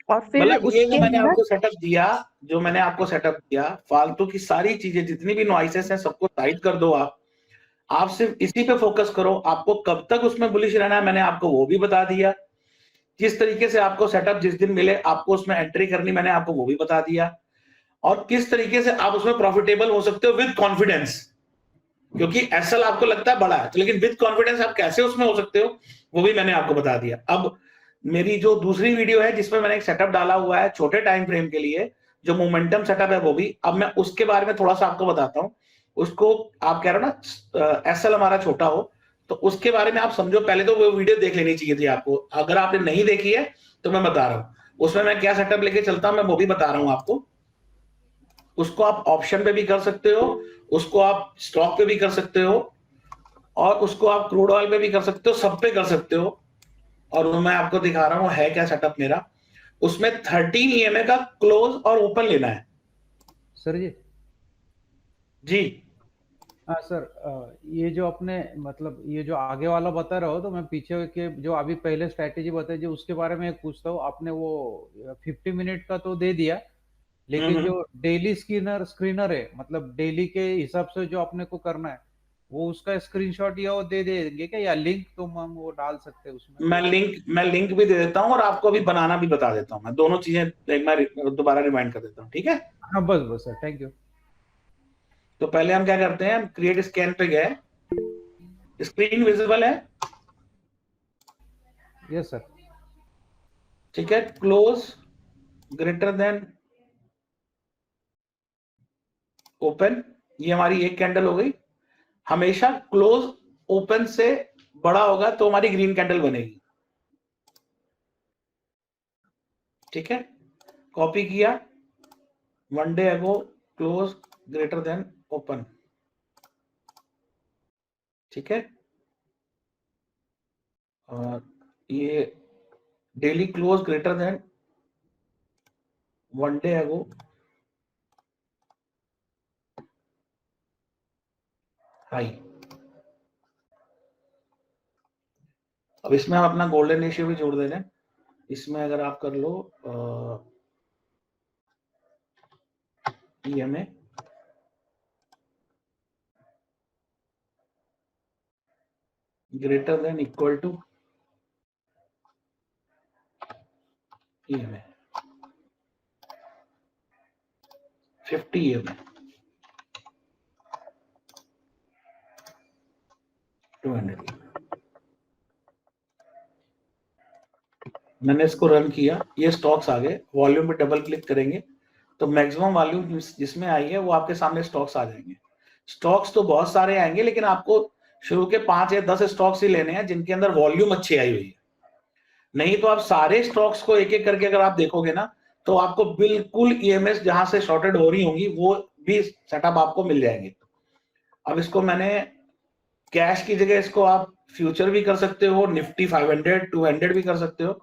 और फिर मतलब ये जो उसके मैंने अंदर आपको सेटअप दिया, फालतू की सारी चीजें जितनी भी नॉइसेस हैं सबको साइड कर दो। आप सिर्फ इसी पे फोकस करो। आपको कब तक उसमें बुलिश रहना है मैंने आपको वो भी बता दिया। किस तरीके से आपको सेटअप जिस दिन मिले आपको उसमें एंट्री करनी, मैंने आपको वो भी बता दिया। और किस तरीके से आप उसमें प्रॉफिटेबल हो सकते हो विद कॉन्फिडेंस, क्योंकि एसएल आपको लगता है बड़ा है, तो लेकिन विद कॉन्फिडेंस आप कैसे उसमें हो सकते हो वो भी मैंने आपको बता दिया। अब मेरी जो दूसरी वीडियो है जिसमें मैंने एक सेटअप डाला हुआ है छोटे टाइम फ्रेम के लिए, जो मोमेंटम सेटअप है वो भी, अब मैं उसके बारे में थोड़ा सा आपको बताता हूँ। उसको आप कह रहे हो ना एसएल हमारा छोटा हो, तो उसके बारे में आप समझो। पहले तो वो वीडियो देख लेनी चाहिए थी आपको, अगर आपने नहीं देखी है तो मैं बता रहा हूँ उसमें मैं क्या सेटअप लेके चलता हूँ, मैं वो भी बता रहा हूँ आपको। उसको आप ऑप्शन पे भी कर सकते हो, उसको आप स्टॉक पे भी कर सकते हो, और उसको आप क्रूड ऑयल पे भी कर सकते हो, सब पे कर सकते हो। और मैं आपको दिखा रहा हूँ है क्या सेटअप मेरा। उसमें 13 ईएमए का क्लोज और ओपन लेना है सर जी। हाँ सर, ये जो अपने मतलब ये जो आगे वाला बता रहे हो, तो मैं पीछे के जो अभी पहले स्ट्रैटेजी बताई जो उसके बारे में पूछता हूँ। आपने वो 50 मिनट का तो दे दिया, लेकिन जो डेली स्क्रीनर है, मतलब डेली के हिसाब से जो अपने को करना है, वो उसका स्क्रीनशॉट या वो दे देंगे क्या, या लिंक तुम हम वो डाल सकते हैं उसमें? मैं लिंक भी दे देता हूँ और आपको अभी बनाना भी बता देता हूँ। मैं दोनों चीजें एक बार दोबारा रिमाइंड कर देता हूँ, ठीक है। हाँ बस बस सर, थैंक यू। तो पहले हम क्या करते हैं, हम क्रिएट स्कैन पे गए, स्क्रीन विजिबल है, यस सर। ठीक है। क्लोज ग्रेटर देन ओपन, ये हमारी एक कैंडल हो गई। हमेशा क्लोज ओपन से बड़ा होगा तो हमारी ग्रीन कैंडल बनेगी, ठीक है। कॉपी किया, one day ago close greater than open, ठीक है। और ये daily close greater than one day ago high. अब इसमें हम अपना गोल्डन रेशियो भी जोड़ दे रहे हैं। इसमें अगर आप कर लो EMA greater than equal to EMA 50 EMA 200, मैंने इसको रन किया, ये स्टॉक्स आ गए, वॉल्यूम पे डबल क्लिक करेंगे तो मैक्सिमम वॉल्यूम जिसमें आई है वो आपके सामने स्टॉक्स आ जाएंगे। स्टॉक्स तो बहुत सारे आएंगे, लेकिन आपको शुरू के 5 या 10 स्टॉक्स ही लेने हैं जिनके अंदर वॉल्यूम अच्छी आई हुई है। नहीं तो आप सारे स्टॉक्स को एक एक करके अगर आप देखोगे ना, तो आपको बिल्कुल ईएमएस जहां से शॉर्टेड हो रही होंगी वो भी सेटअप आपको मिल जाएंगे। अब इसको मैंने कैश की जगह इसको आप फ्यूचर भी कर सकते हो, निफ्टी 500 200 भी कर सकते हो।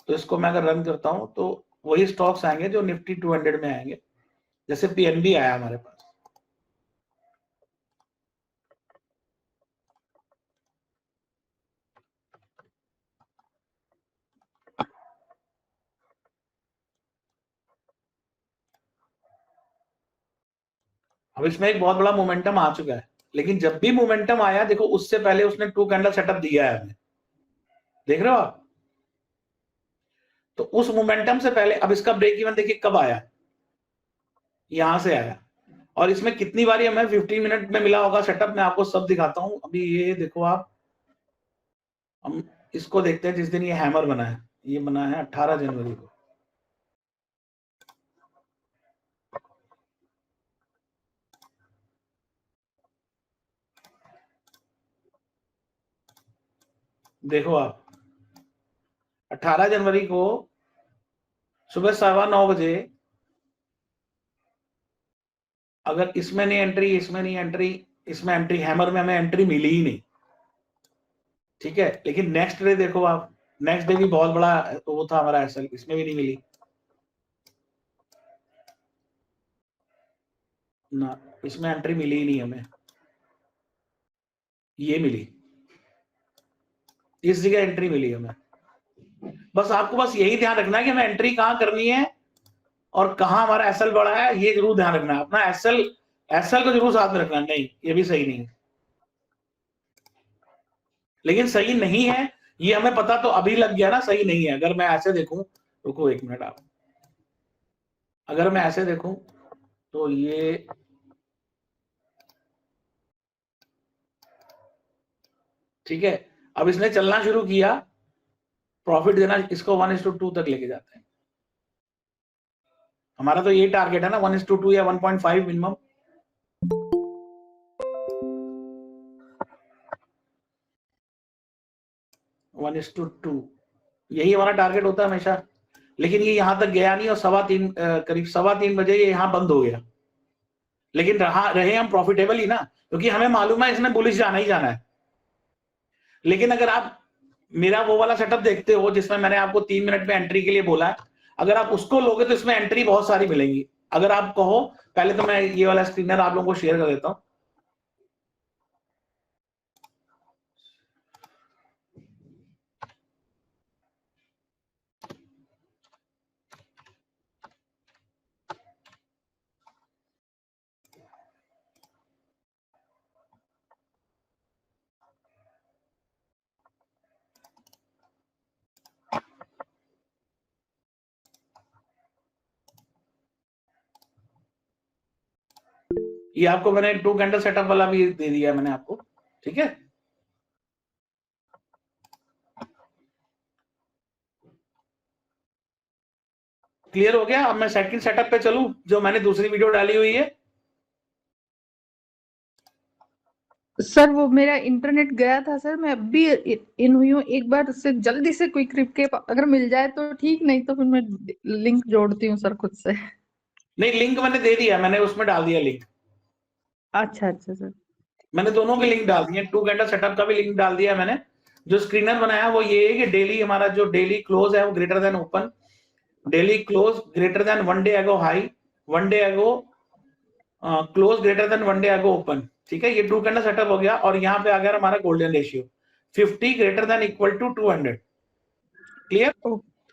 तो इसको मैं अगर रन करता हूं तो वही स्टॉक्स आएंगे जो निफ्टी 200 में आएंगे, जैसे पीएनबी आया हमारे पास। अब इसमें एक बहुत बड़ा मोमेंटम आ चुका है, लेकिन जब भी मोमेंटम आया देखो उससे पहले उसने 2 कैंडल सेटअप दिया है हमें, देख रहे हो आप। तो उस मोमेंटम से पहले अब इसका ब्रेक इवन देखिए कब आया, यहां से आया, और इसमें कितनी बारी हमें 15 मिनट में मिला होगा सेटअप, मैं आपको सब दिखाता हूं। अभी ये देखो आप, हम इसको देखते हैं जिस दिन ये हैमर बना है, ये बना है 18 जनवरी को। देखो आप 18 जनवरी को सुबह 9:15 बजे, अगर इसमें नहीं एंट्री, इसमें नहीं एंट्री, इसमें एंट्री, हैमर में हमें एंट्री मिली ही नहीं, ठीक है। लेकिन नेक्स्ट डे देखो आप, नेक्स्ट डे भी बहुत बड़ा वो था हमारा एसएल, इसमें भी नहीं मिली ना, इसमें एंट्री मिली ही नहीं हमें, ये मिली, इस जगह एंट्री मिली हमें। बस आपको बस यही ध्यान रखना है कि हमें एंट्री कहां करनी है और कहां हमारा एसएल बड़ा है, ये जरूर ध्यान रखना है। अपना एसएल को जरूर साथ में रखना। नहीं, ये भी सही नहीं है, लेकिन सही नहीं है ये हमें पता तो अभी लग गया ना, सही नहीं है। अगर मैं ऐसे देखूं, रुको एक मिनट आप, अगर मैं ऐसे देखूं तो ये ठीक है। अब इसने चलना शुरू किया, प्रॉफिट देना, इसको 1:2 तक लेके जाते हैं। हमारा तो ये टारगेट है ना, 1:2 या 1.5 minimum. One is to two, यही हमारा टारगेट होता है हमेशा। लेकिन ये यहां तक गया नहीं और करीब 3:15 बजे ये यहां बंद हो गया। लेकिन रहे हम प्रॉफिटेबल ही ना, क्योंकि हमें मालूम है इसने बुलिश जाना ही जाना है। लेकिन अगर आप मेरा वो वाला सेटअप देखते हो जिसमें मैंने आपको 3 मिनट में एंट्री के लिए बोला है, अगर आप उसको लोगे तो इसमें एंट्री बहुत सारी मिलेंगी। अगर आप कहो, पहले तो मैं ये वाला स्क्रीनर आप लोगों को शेयर कर देता हूं। ये आपको मैंने 2 कैंडल सेटअप वाला भी दे दिया है मैंने आपको, ठीक है। क्लियर हो गया। अब मैं सेकंड सेटअप पे चलूं जो मैंने दूसरी वीडियो डाली हुई है। सर वो मेरा इंटरनेट गया था सर, मैं अभी इन हुई हूँ। एक बार उससे जल्दी से क्विक रिकेप अगर मिल जाए तो ठीक, नहीं तो फिर मैं लिंक जोड़ती हूँ सर खुद से। नहीं, लिंक मैंने दे दिया, मैंने उसमें डाल दिया लिंक। अच्छा अच्छा सर, मैंने दोनों के लिंक डाल दिए, 2 कैंडल सेटअप का भी लिंक डाल दिया मैंने। जो स्क्रीनर बनाया वो ये है कि डेली हमारा जो डेली क्लोज है वो greater than open, daily close greater than 1 day ago high, 1 day ago close greater than 1 day ago open, ठीक है। ये 2 कैंडल सेटअप हो गया। और यहाँ पे आ गया हमारा golden ratio 50 greater than equal to 200। Clear?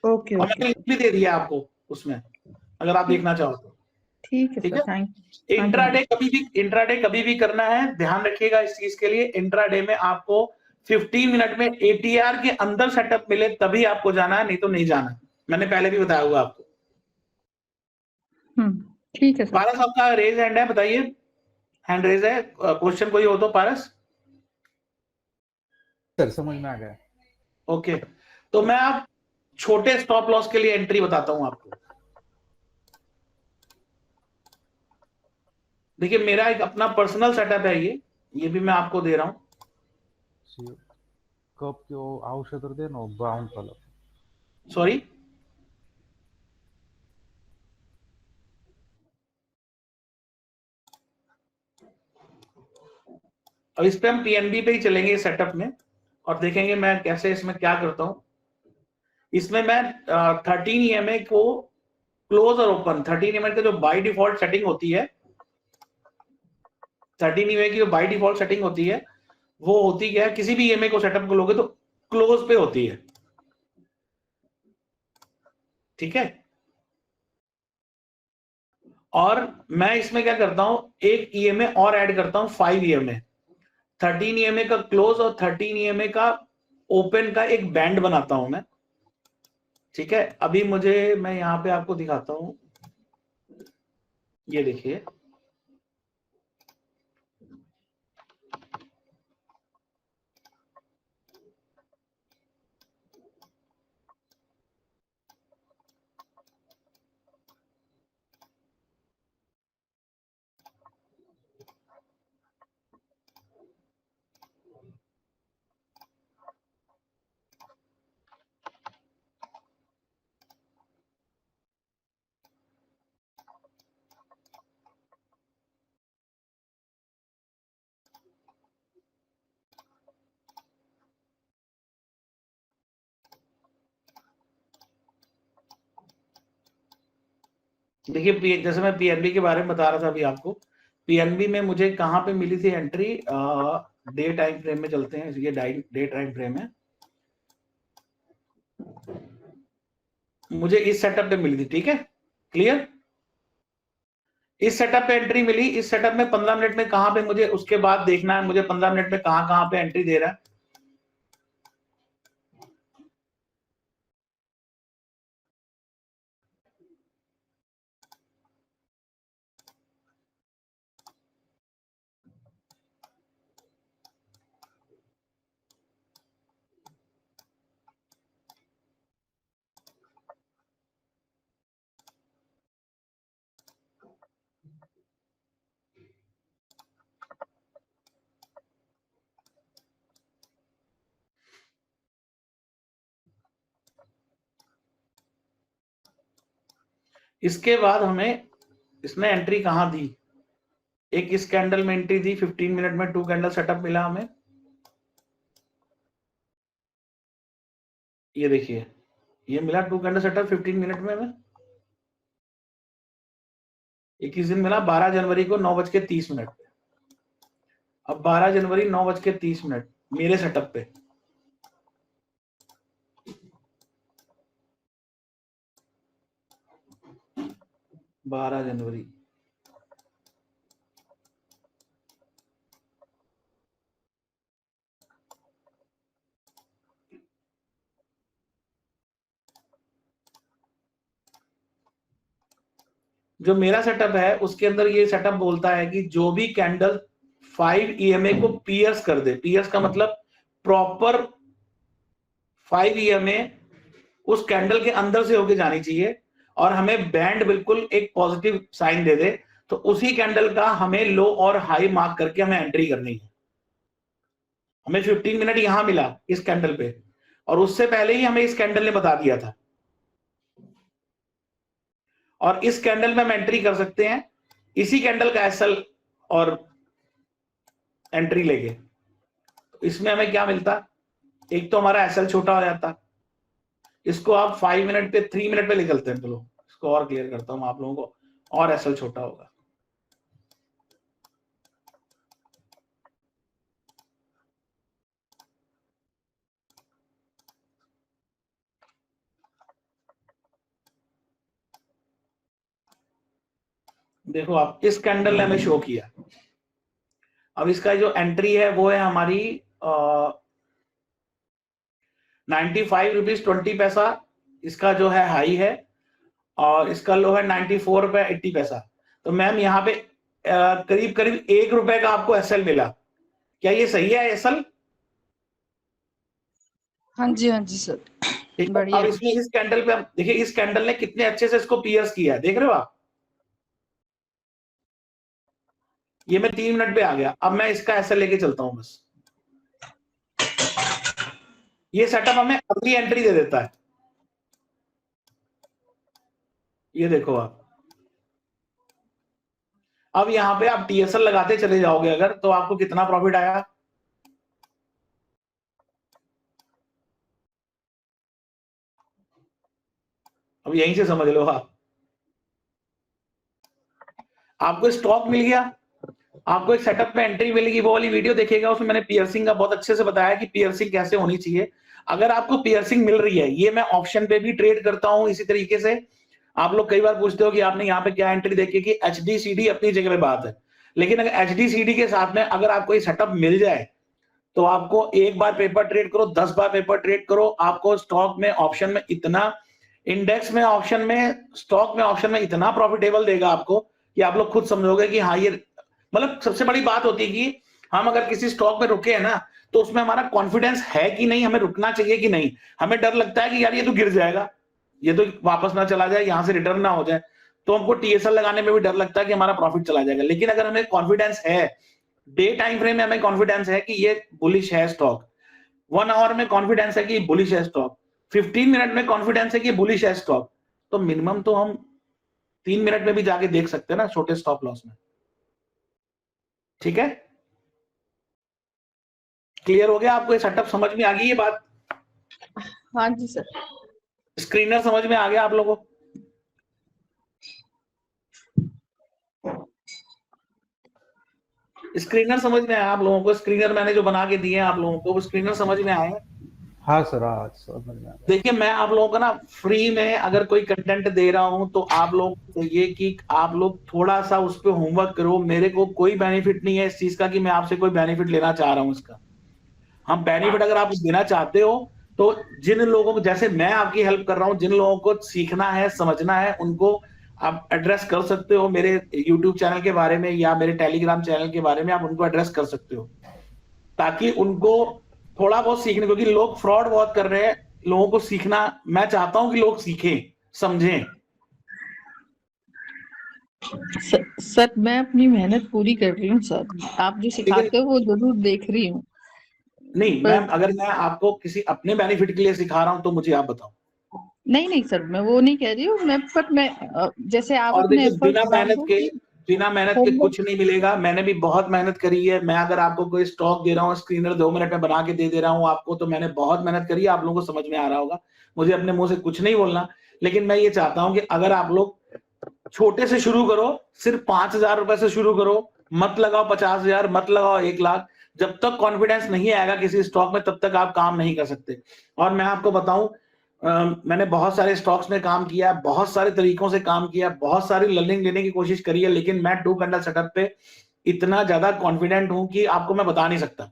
Okay और मैंने लिंक भी दे दिया आपको उसमें, अगर आप देखना चाहो तो। ठीक है ठीक सर, है। थैंक इंट्राडे कभी भी करना है, ध्यान रखिएगा इस चीज के लिए। इंट्राडे में आपको 15 मिनट में एटीआर के अंदर सेटअप मिले तभी आपको जाना है, नहीं तो नहीं जाना। मैंने पहले भी बताया हुआ आपको। ठीक है सर। पारस आपका रेज हैंड है, बताइए, हैंड रेज है, क्वेश्चन कोई हो तो पारस। सर समझ में आ गया। ओके, तो मैं आप छोटे स्टॉप लॉस के लिए एंट्री बताता हूं आपको। देखिए मेरा एक अपना पर्सनल सेटअप है, ये भी मैं आपको दे रहा हूं। कप औषध दे ना ब्राउन कलर, सॉरी अब इस पे हम पीएनबी पे ही चलेंगे सेटअप में और देखेंगे मैं कैसे इसमें क्या करता हूं। इसमें मैं 13 EMA को क्लोज और ओपन, 13 EMA का जो बाय डिफॉल्ट सेटिंग होती है, 13 EMA की जो बाय डिफॉल्ट सेटिंग होती है वो होती क्या है, किसी भी EMA को सेटअप को लोगे तो क्लोज पे होती है, ठीक है। और मैं इसमें क्या करता हूं, एक EMA और ऐड करता हूं, 5 EMA, 13 EMA का क्लोज और 13 EMA का ओपन का एक बैंड बनाता हूं मैं, ठीक है। अभी मैं यहां पे आपको दिखाता हूं, ये देखिए देखिए जैसे मैं पीएनबी के बारे में बता रहा था अभी आपको, पीएनबी में मुझे कहां पे मिली थी एंट्री, डे टाइम फ्रेम में चलते हैं, ये डे टाइम फ्रेम है, मुझे इस सेटअप पे मिली थी, ठीक है, क्लियर। इस सेटअप पे एंट्री मिली, इस सेटअप में 15 मिनट में कहां पे मुझे उसके बाद देखना है, मुझे 15 मिनट में कहां कहां पे एंट्री दे रहा है। इसके बाद हमें इसने एंट्री कहां दी, एक इस कैंडल में एंट्री दी 15 मिनट में, 2 कैंडल सेटअप मिला हमें, ये देखिए ये मिला 2 कैंडल सेटअप 15 मिनट में हमें। 21 दिन मिला 12 जनवरी को 9:30 पे। अब 12 जनवरी 9:30 मेरे सेटअप पे, बारह जनवरी जो मेरा सेटअप है उसके अंदर ये सेटअप बोलता है कि जो भी कैंडल 5 EMA को पियर्स कर दे, पियर्स का मतलब प्रॉपर 5 EMA उस कैंडल के अंदर से होके जानी चाहिए और हमें बैंड बिल्कुल एक पॉजिटिव साइन दे दे, तो उसी कैंडल का हमें लो और हाई मार्क करके हमें एंट्री करनी है। हमें 15 मिनट यहां मिला इस कैंडल पे और उससे पहले ही हमें इस कैंडल ने बता दिया था, और इस कैंडल में हम एंट्री कर सकते हैं इसी कैंडल का एसएल और एंट्री लेके। तो इसमें हमें क्या मिलता, एक तो हमारा एसएल छोटा हो जाता, इसको आप 5 मिनट पे 3 मिनट पे निकलते हैं, चलो इसको और क्लियर करता हूं आप लोगों को, और एसएल छोटा होगा। देखो आप इस कैंडल ने हमें शो किया, अब इसका जो एंट्री है वो है हमारी 95 रुपीज 20 पैसा, इसका जो है हाई है, और इसका लो है 94 रुपए 80 पैसा। तो मैम यहाँ पे करीब करीब ₹1 का आपको एसएल मिला, क्या ये सही है एसएल? हाँ जी सर। ठीक है, बढ़िया। अब इसमें इस कैंडल पे हम देखिए, इस कैंडल ने कितने अच्छे से इसको पियर्स किया है, देख रहे हो आप? ये मैं 3 मिनट पे आ गया, अब मैं इसका ऐसा लेके चलता हूं बस। ये सेटअप हमें अर्ली एंट्री दे देता है, ये देखो आप। अब यहां पे आप टीएसएल लगाते चले जाओगे अगर, तो आपको कितना प्रॉफिट आया? अब यहीं से समझ लो आप। आपको स्टॉक मिल गया, आपको एक सेटअप में एंट्री मिलेगी, वो वाली वीडियो देखिएगा, उसमें मैंने पियर्सिंग का बहुत अच्छे से बताया कि पियर्सिंग कैसे होनी चाहिए। अगर आपको पियर्सिंग मिल रही है, ये मैं ऑप्शन पे भी ट्रेड करता हूं इसी तरीके से। आप लोग कई बार पूछते हो कि आपने यहाँ पे क्या एंट्री देखी, कि एचडीसीडी अपनी जगह पे बात है, लेकिन अगर एचडीसीडी के साथ में अगर आपको ये सेटअप मिल जाए, तो आपको एक बार पेपर ट्रेड करो, 10 बार पेपर ट्रेड करो, आपको स्टॉक में, ऑप्शन में इतना, इंडेक्स में, ऑप्शन में, स्टॉक में, ऑप्शन में इतना प्रॉफिटेबल देगा आपको कि आप लोग खुद समझोगे कि हाँ, ये मतलब सबसे बड़ी बात होती है कि हम अगर किसी स्टॉक में रुके हैं ना, तो उसमें हमारा कॉन्फिडेंस है कि नहीं, हमें रुकना चाहिए कि नहीं। हमें डर लगता है कि यार ये तो गिर जाएगा, ये तो वापस ना चला जाए, यहां से रिटर्न ना हो जाए, तो हमको टीएसएल लगाने में भी डर लगता है कि हमारा प्रॉफिट चला जाएगा। लेकिन अगर हमें कॉन्फिडेंस है, डे टाइम फ्रेम में हमें कॉन्फिडेंस है कि ये बुलिश है स्टॉक, 1 आवर में कॉन्फिडेंस है कि बुलिश है स्टॉक, 15 मिनट में कॉन्फिडेंस है कि बुलिश है स्टॉक, तो मिनिमम तो हम 3 मिनट में भी जाके देख सकते हैं ना, छोटे स्टॉप लॉस में। ठीक है, क्लियर हो गया आपको? ये सेटअप समझ में आ गई ये बात? हाँ जी सर। स्क्रीनर समझ में आ गया आप लोगों को? स्क्रीनर समझ में आया आप लोगों को? स्क्रीनर मैंने जो बना के दिए हैं आप लोगों को, वो स्क्रीनर समझ में आया? हाँ सर, हाँ समझ में आ गया। देखिए, मैं आप लोगों को ना फ्री में अगर कोई कंटेंट दे रहा हूं, तो आप लोग चाहिए कि आप लोग थोड़ा सा उस पर होमवर्क करो। मेरे को कोई बेनिफिट नहीं है इस चीज का कि मैं आपसे कोई बेनिफिट लेना चाह रहा हूं इसका। हम बेनिफिट अगर आप देना चाहते हो, तो जिन लोगों को, जैसे मैं आपकी हेल्प कर रहा हूं, जिन लोगों को सीखना है, समझना है, उनको आप एड्रेस कर सकते हो मेरे यूट्यूब चैनल के बारे में या मेरे टेलीग्राम चैनल के बारे में, आप उनको एड्रेस कर सकते हो, ताकि उनको थोड़ा बहुत सीखने, क्योंकि लोग फ्रॉड बहुत कर रहे हैं। लोगों को सीखना, मैं चाहता हूं कि लोग सीखें, समझें। सर मैं अपनी मेहनत पूरी कर रही हूँ सर, आप जो सिखाते हो वो जरूर देख रही हूँ। नहीं मैम, अगर मैं आपको किसी अपने बेनिफिट के लिए सिखा रहा हूं, तो मुझे आप बताओ। नहीं सर, मैं वो नहीं कह रही हूँ, मैं जैसे आप और अपने देखिए, एफर्ट डालो कि बिना मेहनत के कुछ नहीं मिलेगा। मैंने भी बहुत मेहनत करी है। मैं अगर आपको कोई स्टॉक दे रहा हूँ, स्क्रीनर 2 मिनट में बना के दे रहा हूँ आपको, तो मैंने बहुत मेहनत करी है। आप लोगों को समझ में आ रहा होगा, मुझे अपने मुंह से कुछ नहीं बोलना। लेकिन मैं ये चाहता हूँ कि अगर आप लोग छोटे से शुरू करो, सिर्फ 5,000 रुपए से शुरू करो, मत लगाओ 50,000, मत लगाओ 1,00,000। जब तक कॉन्फिडेंस नहीं आएगा किसी स्टॉक में, तब तक आप काम नहीं कर सकते। और मैं आपको बताऊं, मैंने बहुत सारे स्टॉक्स में काम किया, बहुत सारे तरीकों से काम किया, बहुत सारी लर्निंग लेने की कोशिश करी है, लेकिन मैं 2 कैंडल सेटअप पे इतना ज्यादा कॉन्फिडेंट हूं कि आपको मैं बता नहीं सकता,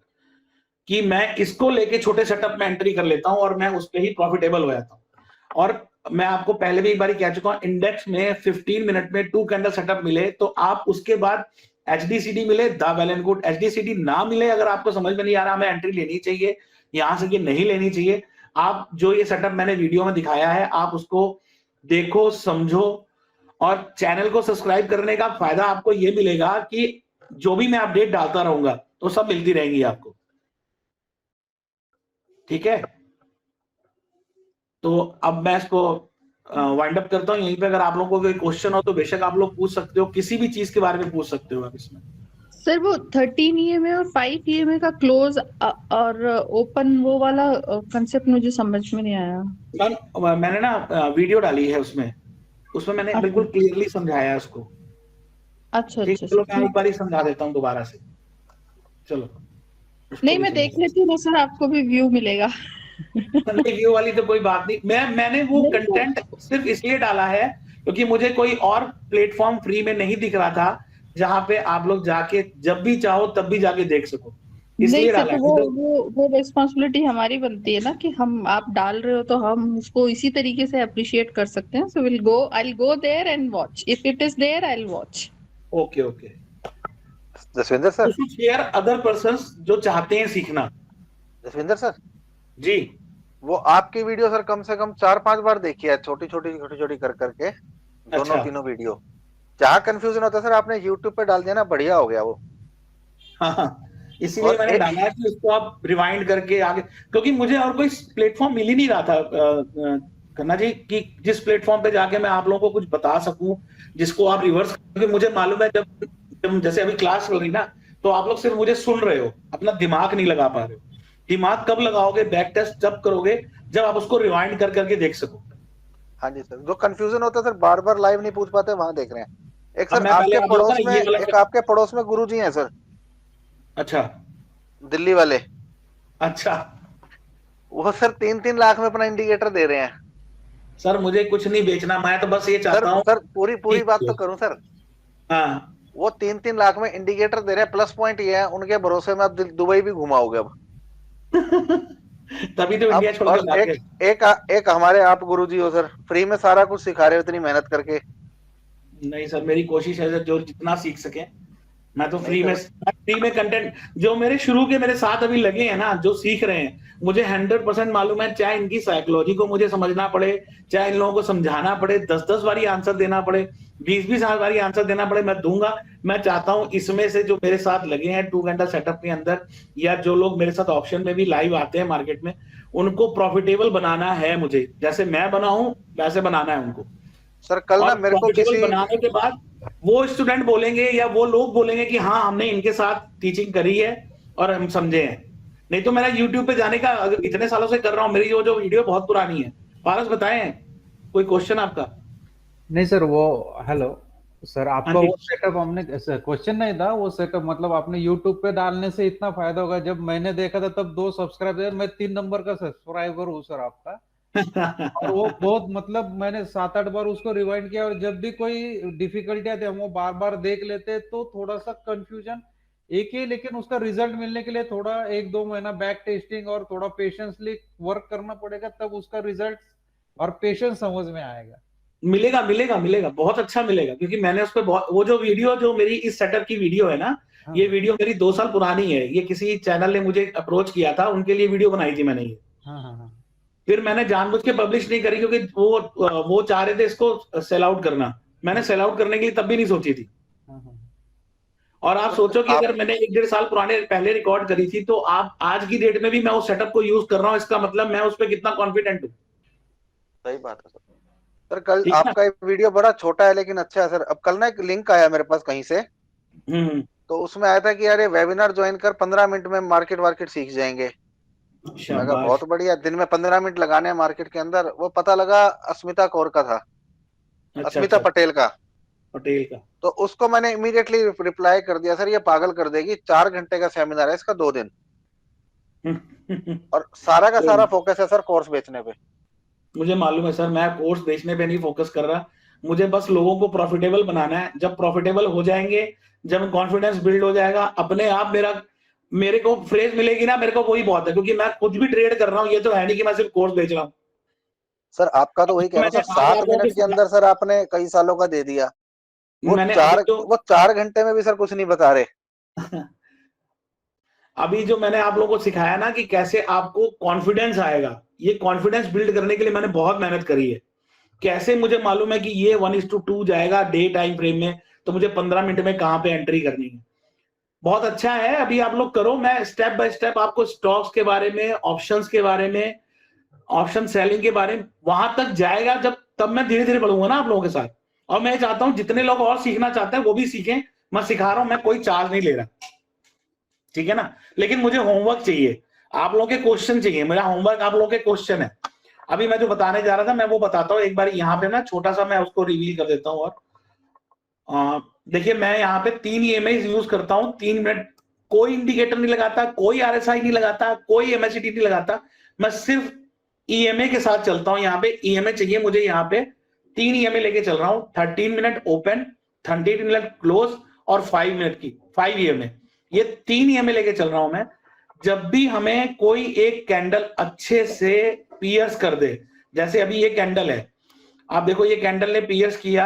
कि मैं इसको लेके छोटे सेटअप में एंट्री कर लेता हूं और मैं उस पर ही प्रॉफिटेबल हो जाता हूं। और मैं आपको पहले भी एक बार कह चुका हूं, इंडेक्स में 15 मिनट में 2 कैंडल सेटअप मिले, तो आप उसके बाद एचडीसीडी मिले, द वेल एंड गुड। एचडीसीडी ना मिले, अगर आपको समझ में नहीं आ रहा हमें एंट्री लेनी चाहिए यहां से कि नहीं लेनी चाहिए, आप जो ये सेटअप मैंने वीडियो में दिखाया है, आप उसको देखो, समझो। और चैनल को सब्सक्राइब करने का फायदा आपको ये मिलेगा कि जो भी मैं अपडेट डालता रहूंगा, तो सब मिलती रहेंगी आपको। ठीक है, तो अब मैं इसको वाइंड अप करता हूँ यहीं पे। अगर आप लोगों को कोई क्वेश्चन हो, तो बेशक आप लोग पूछ सकते हो, किसी भी चीज के बारे में पूछ सकते हो आप इसमें। सर वो 13 EMA और 5 EMA का क्लोज और ओपन, वो वाला कंसेप्ट मुझे समझ में नहीं आया। मैम, मैंने ना वीडियो डाली है, उसमें मैंने अच्छा बिल्कुल क्लियरली समझाया है उसको। अच्छा ठीक, अच्छा चलो मैं सर। एक बार ही समझा देता हूँ दोबारा से। चलो, उसको नहीं भी मैं देख समझा। लेती हूँ ना सर, आपको भी व्यू मिलेगा। नहीं, व्यू वाली तो कोई बात नहीं। मैंने वो नहीं सर, कंटेंट सिर्फ इसलिए डाला है क्योंकि मुझे कोई और प्लेटफॉर्म फ्री में नहीं दिख रहा था जहां पे आप लोग जाके जब भी चाहो तब भी जाके देख सको, नहीं इसलिए सर, डाला तो है। वो रिस्पॉन्सिबिलिटी हमारी बनती है ना कि हम, आप डाल रहे हो तो हम उसको इसी तरीके से अप्रिशिएट कर सकते हैं। So I will go there and watch, if it is there I will watch. Okay okay, Jaswinder sir, share other persons जो चाहते हैं सीखना। जसविंदर सर, जी वो आपकी वीडियो सर कम से कम 4-5 बार देखी है, छोटी छोटी कर करके दोनों अच्छा। तीनों वीडियो। जहाँ कंफ्यूजन होता है सर आपने यूट्यूब पे डाल दिया ना, बढ़िया हो गया वो। हाँ, इसीलिए और मैंने डाला है कि उसको आप रिवाइंड करके आगे, क्योंकि मुझे और कोई प्लेटफॉर्म मिल ही नहीं रहा था कन्ना जी कि जिस प्लेटफॉर्म पे जाके मैं आप लोगों को कुछ बता सकूं जिसको आप रिवर्स, क्योंकि मुझे मालूम है जब जैसे अभी क्लास चल रही ना, तो आप लोग सिर्फ मुझे सुन रहे हो, अपना दिमाग नहीं लगा पा रहे हो। दिमाग कब लगाओगे, बैक टेस्ट जब करोगे जब आप उसको रिवाइंड कर करके देख सको। हाँ जी सर, जो कंफ्यूजन होता है सर, बार बार लाइव नहीं पूछ पाते, वहां देख रहे हैं। एक अब सर मैं पहले आपके आप लोग का पड़ोस ना में, ये वाला एक आपके पड़ोस में गुरुजी हैं सर, अच्छा दिल्ली वाले। अच्छा। वो सर 3-3 लाख में अपना इंडिकेटर दे रहे हैं। सर मुझे कुछ नहीं बेचना, मैं तो बस ये सर चाहता हूँ सर पूरी पूरी बात तो कि करूं सर। हाँ वो 3-3 लाख में इंडिकेटर दे रहे हैं, प्लस पॉइंट ये है उनके भरोसे में आप दुबई भी घुमाओगे अब। तभी तो अब इंडिया छोड़ के और भाग एक गए। एक एक हमारे आप गुरुजी हो सर, फ्री में सारा कुछ सिखा रहे हो इतनी मेहनत करके। नहीं सर, मेरी कोशिश है सर, जो जितना सीख सके मैं तो नहीं सर, फ्री में कंटेंट जो मेरे शुरू के मेरे साथ अभी लगे हैं ना, जो सीख रहे हैं, मुझे 100% मालूम है, चाहे इनकी साइकोलॉजी को मुझे समझना पड़े, चाहे इन लोगों को समझाना पड़े, 10-10 बारी आंसर देना पड़े, 20-20 बारी आंसर देना पड़े, मैं दूंगा। मैं चाहता हूं इसमें से जो मेरे साथ लगे हैं 2 घंटा सेटअप के अंदर, या जो लोग मेरे साथ ऑप्शन में भी लाइव आते हैं मार्केट में, उनको प्रॉफिटेबल बनाना है मुझे, जैसे मैं बना हूं वैसे बनाना है उनको। सर कल ना और मेरे को प्रॉफिटेबल किसी, बनाने के बाद वो स्टूडेंट बोलेंगे या वो लोग बोलेंगे कि हाँ हमने इनके साथ टीचिंग करी है और हम समझे हैं। नहीं तो मेरा यूट्यूब पे जाने का, अगर इतने सालों से कर रहा हूँ, मेरी जो वीडियो बहुत पुरानी है। पारस बताएं, कोई क्वेश्चन आपका? नहीं सर, वो हेलो सर, हाँ आपका जी। वो सेटअप हमने, क्वेश्चन नहीं था वो सेटअप, मतलब आपने यूट्यूब पे डालने से इतना फायदा होगा। जब मैंने देखा था तब 2 सब्सक्राइबर, मैं 3 नंबर का सब्सक्राइबर हूँ सर आपका। और वो बहुत, मतलब मैंने 7-8 बार उसको रिवाइंड किया, और जब भी कोई डिफिकल्टी आती है हम वो बार बार देख लेते, तो थोड़ा सा कंफ्यूजन एक ही, लेकिन उसका रिजल्ट मिलने के लिए थोड़ा 1-2 महीना बैक टेस्टिंग और थोड़ा पेशेंसली वर्क करना पड़ेगा, तब उसका रिजल्ट और पेशेंस समझ में आएगा। मिलेगा मिलेगा मिलेगा, बहुत अच्छा मिलेगा, क्योंकि मैंने उस पर वो जो वीडियो, जो मेरी इस सेटअप की वीडियो है ना, हाँ ये वीडियो मेरी 2 साल पुरानी है। ये किसी चैनल ने मुझे अप्रोच किया था, उनके लिए वीडियो बनाई थी मैंने ये। हाँ हाँ हाँ फिर मैंने जानबूझ के पब्लिश नहीं करी, क्योंकि वो चाह रहे थे इसको सेल आउट करना। मैंने सेल आउट करने के लिए तब भी नहीं सोची थी। हाँ हाँ। और आप तो सोचो कि आप, अगर मैंने 1-1.5 साल पुराने पहले रिकॉर्ड करी थी, तो आप आज की डेट में भी मैं उस सेटअप को यूज कर रहा हूं, इसका मतलब मैं उस पर कितना कॉन्फिडेंट हूं। सही बात है सर। सर कल ठीक है ना? आपका एक वीडियो बड़ा छोटा है लेकिन अच्छा है सर। अब कल ना एक लिंक आया मेरे पास कहीं से, हम्म। तो उसमें आया था कि यार ये वेबिनार ज्वाइन कर, 15 मिनट में मार्केट वार्केट सीख जाएंगे। मैं कहा शाबाश। बहुत बढ़िया, दिन में 15 मिनट लगाने हैं मार्केट के अंदर। वो पता लगा अस्मिता कौर का था, अच्छा अस्मिता अच्छा। पटेल का। पटेल का। तो उसको मैंने इमीडिएटली रिप्लाई कर दिया, सर ये पागल कर देगी, 4 घंटे का सेमिनार है इसका, 2 दिन, और सारा का कोई सारा नहीं, फोकस है सर कोर्स बेचने पे। मुझे मालूम है सर, मैं कोर्स बेचने पे नहीं फोकस कर रहा। मुझे बस लोगों को प्रॉफिटेबल बनाना है। जब प्रॉफिटेबल हो जाएंगे, जब कॉन्फिडेंस बिल्ड हो जाएगा अपने आप, मेरे को फ्रेज मिलेगी ना, मेरे को वही बहुत है, क्योंकि मैं खुद भी ट्रेड कर रहा हूँ। ये तो है नहीं कि मैं सिर्फ कोर्स बेच रहा हूँ। सर आपका तो अभी वही तो कह रहा हूँ मैंने सर, आज 7 आप लोगों मिनट के अंदर सर आपने कई सालों का दे दिया। वो मैंने अभी चार जो वो 4 घंटे में भी सर कुछ नहीं बता रहे। अभी जो मैंने आप लोगों को सिखाया ना कि कैसे आपको कॉन्फिडेंस आएगा, ये कॉन्फिडेंस बिल्ड करने के लिए मैंने बहुत मेहनत करी है। कैसे मुझे मालूम है कि ये 1:2 जाएगा डे टाइम फ्रेम में, तो मुझे 15 मिनट में कहां पे एंट्री करनी है। बहुत अच्छा है, अभी आप लोग करो। मैं स्टेप बाय स्टेप आपको स्टॉक्स के बारे में, ऑप्शंस के बारे में, ऑप्शन सेलिंग के बारे में, वहां तक जाएगा जब, तब मैं धीरे धीरे बढ़ूंगा ना आप लोगों के साथ। और मैं चाहता हूं जितने लोग और सीखना चाहते हैं वो भी सीखें। मैं सिखा रहा हूं, मैं कोई चार्ज नहीं ले रहा, ठीक है ना? लेकिन मुझे होमवर्क चाहिए, आप लोगों के क्वेश्चन चाहिए। मेरा होमवर्क आप लोगों के क्वेश्चन है। अभी मैं जो बताने जा रहा था मैं वो बताता हूँ एक बार यहाँ पे ना, छोटा सा मैं उसको रिवील कर देता हूँ। और देखिए, मैं यहाँ पे 3 EMI यूज करता हूँ 3 मिनट। कोई इंडिकेटर नहीं लगाता, कोई RSI नहीं लगाता, कोई MACD नहीं लगाता। मैं सिर्फ EMA के साथ चलता हूँ। यहाँ पे EMA चाहिए मुझे, यहाँ पे 3 EMA लेके चल रहा हूँ। 13 मिनट ओपन, 13 मिनट क्लोज, और 5 मिनट की 5 EMA। ये 3 EMA लेके चल रहा हूं मैं। जब भी हमें कोई एक कैंडल अच्छे से पियर्स कर दे, जैसे अभी ये कैंडल है, आप देखो ये कैंडल ने पियर्स किया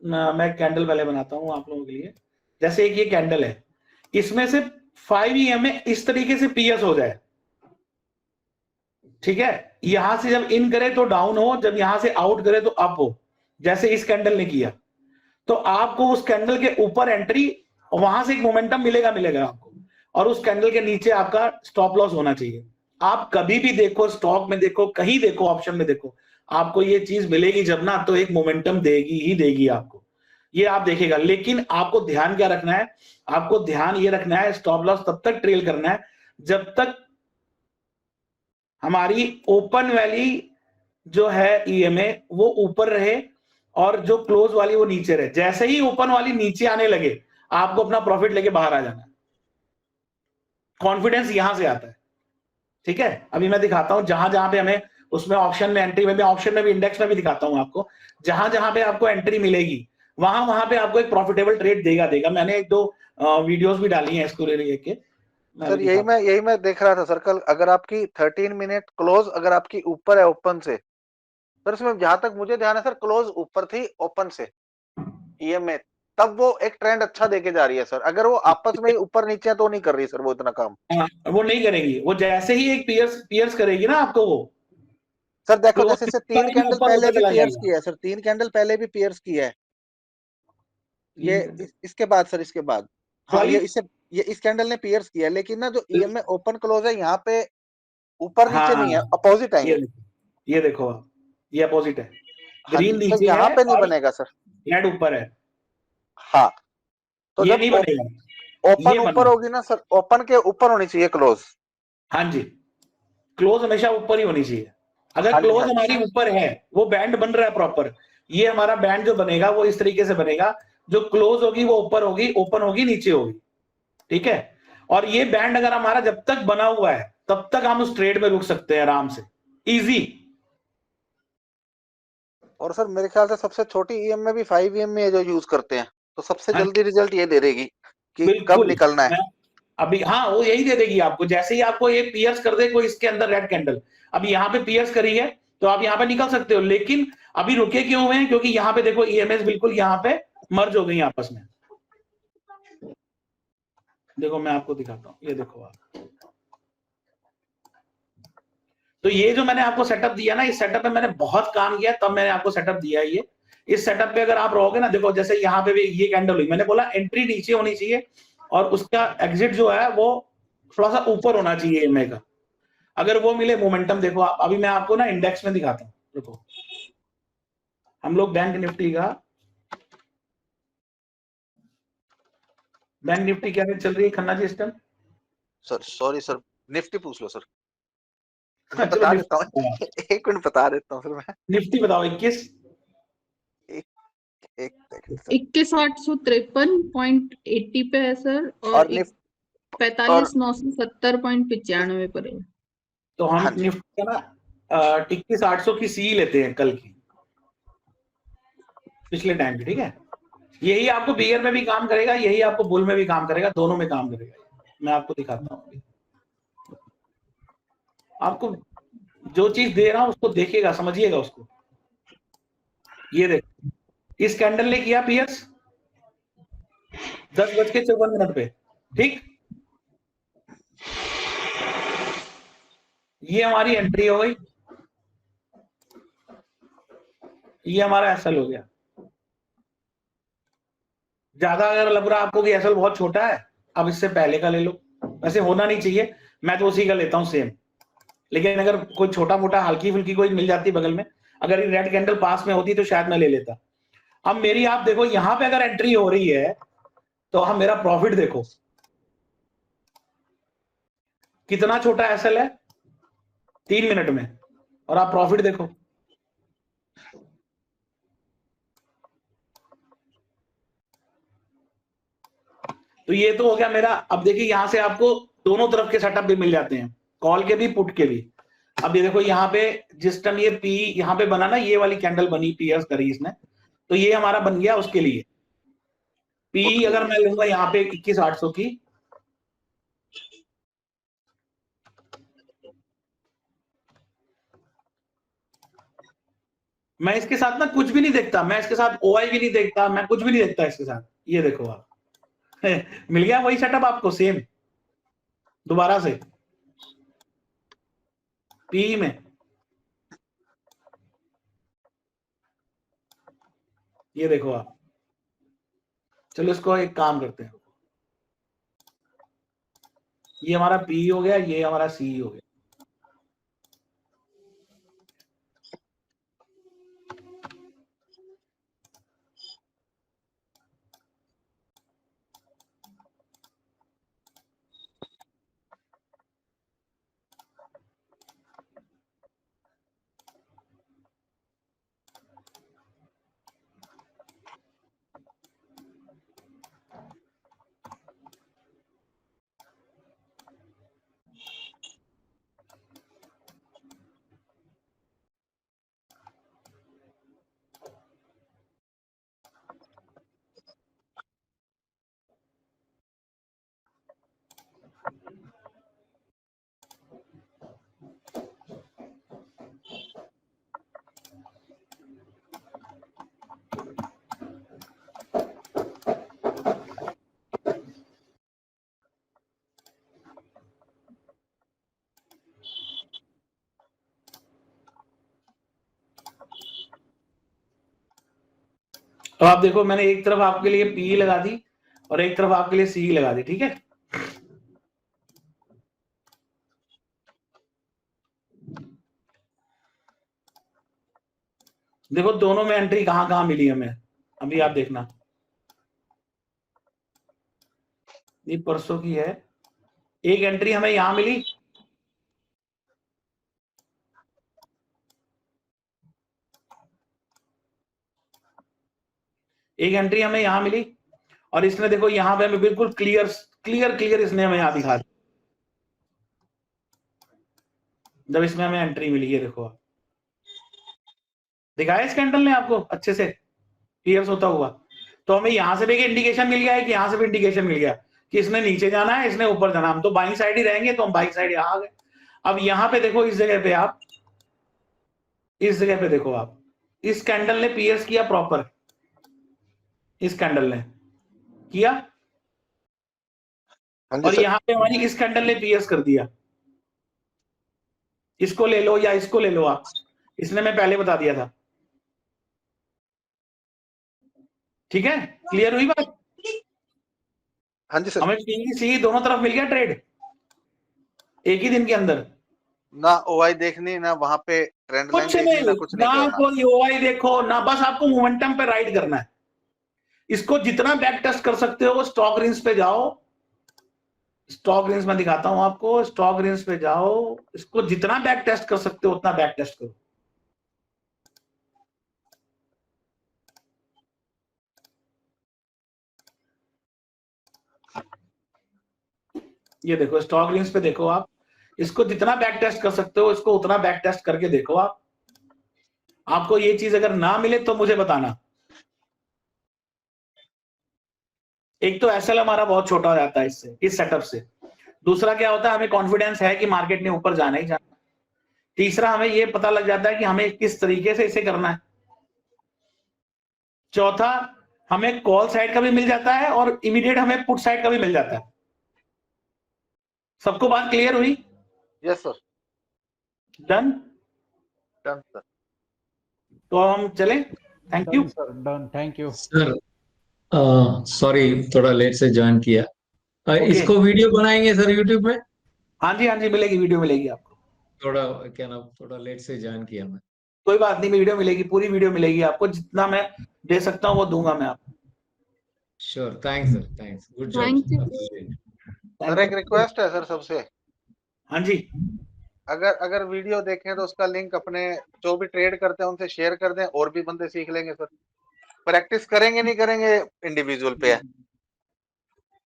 ना। मैं कैंडल पहले बनाता हूं आप लोगों के लिए। जैसे एक ये कैंडल है, इसमें से 5 EMA इस तरीके से पियर्स हो जाए, ठीक है, यहां से जब इन करे तो डाउन हो, जब यहां से आउट करे तो अप हो, जैसे इस कैंडल ने किया। तो आपको उस कैंडल के ऊपर एंट्री, वहां से एक मोमेंटम मिलेगा आपको, और उस कैंडल के नीचे आपका स्टॉप लॉस होना चाहिए। आप कभी भी देखो, स्टॉक में देखो, कहीं देखो, ऑप्शन में देखो, आपको ये चीज मिलेगी जब ना, तो एक मोमेंटम देगी ही देगी आपको, ये आप देखेगा। लेकिन आपको ध्यान क्या रखना है, आपको ध्यान ये रखना है, स्टॉप लॉस तब तक ट्रेल करना है जब तक हमारी ओपन वाली जो है ईएमए वो ऊपर रहे और जो क्लोज वाली वो नीचे रहे। जैसे ही ओपन वाली नीचे आने लगे, आपको अपना प्रॉफिट लेके बाहर आ जाना है। कॉन्फिडेंस यहां से आता है, ठीक है। अभी मैं दिखाता हूं जहां जहां पे हमें, उसमें ऑप्शन में एंट्री में भी, ऑप्शन में भी, इंडेक्स में भी दिखाता हूं आपको, जहां जहां पे आपको एंट्री मिलेगी वहां वहां पे आपको एक प्रॉफिटेबल ट्रेड देगा। मैंने एक दो वीडियोस भी डाली हैं इसको लेके। सर यही मैं देख रहा था सर, कल अगर आपकी 13 मिनट क्लोज अगर आपकी ऊपर है ओपन से, सर इसमें जहां तक मुझे ध्यान है सर, क्लोज ऊपर थी ओपन से ईएमए, तब वो एक ट्रेंड अच्छा देके जा रही है सर। अगर वो आपस में ऊपर नीचे है तो नहीं कर रही सर वो इतना काम। वो नहीं करेगी, वो जैसे ही एक पियर्स करेगी ना आपको, वो सर देखो क्लोज जैसे 3 कैंडल ऊपर पहले होता भी चला पियर्स जाएगा। किया है सर, 3 कैंडल पहले भी पियर्स किया है ये इसके बाद सर, इसके बाद हाँ ये इस कैंडल ने पियर्स किया है, लेकिन ना जो ईएमए ओपन क्लोज है यहाँ पे ऊपर नीचे नहीं है, अपोजिट है ये देखो आप, ये अपोजिट है, ग्रीन तो नीचे यहाँ है पे नहीं और बनेगा सर, रेड ऊपर है। हाँ तो ये जब नहीं बनेगा, ओपन ये ऊपर होगी ना सर, ओपन के ऊपर होनी चाहिए क्लोज। हाँ जी, क्लोज हमेशा ऊपर ही होनी चाहिए। अगर हाँ जी, क्लोज हाँ जी हमारी सर। ऊपर है, वो बैंड बन रहा है प्रॉपर, ये हमारा बैंड जो बनेगा वो इस तरीके से बनेगा, जो क्लोज होगी वो ऊपर होगी, ओपन होगी नीचे होगी, ठीक है। और ये बैंड अगर हमारा जब तक बना हुआ है तब तक हम उस ट्रेड में रुक सकते हैं आराम से, इजी। और सर मेरे ख्याल से सबसे छोटी ईएमए भी 5 ईएमए जो यूज करते हैं, तो सबसे हाँ, जल्दी रिजल्ट ये दे देगी कि कब बिल्कुल। निकलना है। मैं अभी, हाँ, वो यही दे देगी आपको। जैसे ही आपको ये पियर्स कर दे कोई इसके अंदर रेड कैंडल, अभी यहाँ पे पियर्स करी है तो आप यहाँ पे निकल सकते हो, लेकिन अभी रुके क्यों हुए हैं? क्योंकि यहाँ पे देखो ईएमएस बिल्कुल यहाँ पे मर्ज हो गई आपस में। देखो मैं आपको दिखाता हूँ, ये देखो आप, तो ये जो मैंने आपको सेटअप दिया ना, इस सेटअप में मैंने बहुत काम किया, तब मैंने आपको सेटअप दिया है ये। इस सेटअप पे अगर आप रहोगे ना, देखो जैसे यहाँ पे भी ये कैंडल हुई, मैंने बोला एंट्री नीचे होनी चाहिए और उसका एग्जिट जो है वो थोड़ा सा ऊपर होना चाहिए ईएमए का। अगर वो मिले मोमेंटम, देखो आप, अभी मैं आपको ना इंडेक्स में दिखाता हूँ। देखो हम लोग बैंक निफ्टी क्या रेट चल रही है खन्ना जी इस time? Sir sorry sir, Nifty पूछ लो सर। चलो बता देता हूँ, एक मिनट बता देता हूँ सर मैं। निफ्टी बताओ 21 21,853.80 पे है सर, और 45,970.95 पर है। तो हम निफ्टी का ना 21,800 की सी लेते हैं कल की, पिछले टाइम की, ठीक है। यही आपको बियर में भी काम करेगा, यही आपको बुल में भी काम करेगा, दोनों में काम करेगा। मैं आपको दिखाता हूँ, आपको जो चीज दे रहा हूं उसको देखिएगा, समझिएगा उसको। ये देखो, इस कैंडल ने किया पियर्स 10:54 पे, ठीक। ये हमारी एंट्री हो गई, ये हमारा एसएल हो गया। ज्यादा अगर लग रहा आपको कि एसएल बहुत छोटा है, अब इससे पहले का ले लो। वैसे होना नहीं चाहिए, मैं तो उसी का लेता हूं सेम, लेकिन अगर कोई छोटा मोटा हल्की फुल्की कोई मिल जाती बगल में, अगर ये रेड कैंडल पास में होती तो शायद मैं ले लेता। अब मेरी आप देखो यहां पे अगर एंट्री हो रही है तो हम, मेरा प्रॉफिट देखो कितना छोटा एसएल है 3 मिनट में, और आप प्रॉफिट देखो। तो ये तो हो गया मेरा। अब देखिए यहां से आपको दोनों तरफ के सेटअप भी मिल जाते हैं, कॉल के भी पुट के भी। अब ये देखो यहाँ पे जिस टाइम ये पी यहाँ पे बना ना, ये वाली कैंडल बनी, पियर्स करी इसने, तो ये हमारा बन गया उसके लिए पी। अगर मैं लूंगा यहाँ पे 21,800 की, मैं इसके साथ ना कुछ भी नहीं देखता, मैं इसके साथ ओआई भी नहीं देखता, मैं कुछ भी नहीं देखता इसके साथ। ये देखो आप मिल गया वही सेटअप आपको सेम दोबारा से। पी में, ये देखो आप। चलो इसको एक काम करते हैं, ये हमारा पी हो गया, ये हमारा सी हो गया। तो आप देखो मैंने एक तरफ आपके लिए पी लगा दी और एक तरफ आपके लिए सी लगा दी, ठीक है। देखो दोनों में एंट्री कहां कहां मिली हमें, अभी आप देखना। ये परसों की है, एक एंट्री हमें यहां मिली, एक एंट्री हमें यहां मिली, और इसने देखो यहां पे हमें बिल्कुल क्लियर क्लियर क्लियर इसने हमें यहां दिखा दी जब इसमें हमें एंट्री मिली। ये देखो आप, दिखाया इस कैंडल ने आपको अच्छे से क्लियर होता हुआ। तो हमें यहां से भी इंडिकेशन मिल गया है कि यहां से भी इंडिकेशन मिल गया कि इसने नीचे जाना है, इसने ऊपर जाना। हम तो बाइंग साइड ही रहेंगे, तो हम बाइंग साइड यहां आ गए। अब यहां पे देखो, इस जगह पे आप, इस जगह पे देखो आप, इस कैंडल ने पीएस किया प्रॉपर, इस कैंडल ने किया, और यहां पे हमारी इस कैंडल ने पीएस कर दिया। इसको ले लो या इसको ले लो आप, इसने मैं पहले बता दिया था, ठीक है। क्लियर हुई बात? हाँ जी सर। हमें पी सी दोनों तरफ मिल गया ट्रेड एक ही दिन के अंदर। ना ओआई देखनी, ना वहां पे ट्रेंड लाइन कुछ देखनी, नहीं, ना कुछ नहीं ना करना। कोई ओआई देखो ना, बस आपको मोमेंटम पे राइड करना है। इसको जितना बैक टेस्ट कर सकते हो, स्टॉक रेंज पे जाओ, स्टॉक रेंज में दिखाता हूं आपको, स्टॉक रेंज पे जाओ, इसको जितना बैक टेस्ट कर सकते हो उतना बैक टेस्ट करो। ये देखो स्टॉक रेंज पे देखो आप, इसको जितना बैक टेस्ट कर सकते हो इसको उतना बैक टेस्ट करके देखो आप। आपको ये चीज अगर ना मिले तो मुझे बताना। एक तो एसएल हमारा बहुत छोटा हो जाता है इससे, इस सेटअप से। दूसरा क्या होता है, हमें कॉन्फिडेंस है कि मार्केट ने ऊपर जाना ही जाना। तीसरा, हमें ये पता लग जाता है कि हमें किस तरीके से इसे करना है। चौथा, हमें कॉल साइड का भी मिल जाता है और इमीडिएट हमें पुट साइड का भी मिल जाता है। सबको बात क्लियर हुई? Yes sir. Done? Done sir. तो हम चलें? Thank you sir, done, thank you sir. Sorry, थोड़ा लेट से ज्वाइन किया। Okay. इसको वीडियो बनाएंगे सर यूट्यूब में? हाँ जी, हाँ जी, मिलेगी, वीडियो मिलेगी आपको। थोड़ा क्या नाम, थोड़ा लेट से ज्वाइन किया मैं। कोई बात नहीं, वीडियो मिलेगी, पूरी वीडियो मिलेगी आपको। जितना मैं दे सकता हूँ वो दूंगा मैं आपको। Sure, thanks sir, thanks, good Thank you. Job. Sir एक रिक्वेस्ट है सर सबसे, हाँ जी, अगर वीडियो देखें तो उसका लिंक अपने जो भी ट्रेड करते हैं उनसे शेयर कर दें, और भी बंदे सीख लेंगे सर। प्रैक्टिस करेंगे नहीं करेंगे इंडिविजुअल पे है।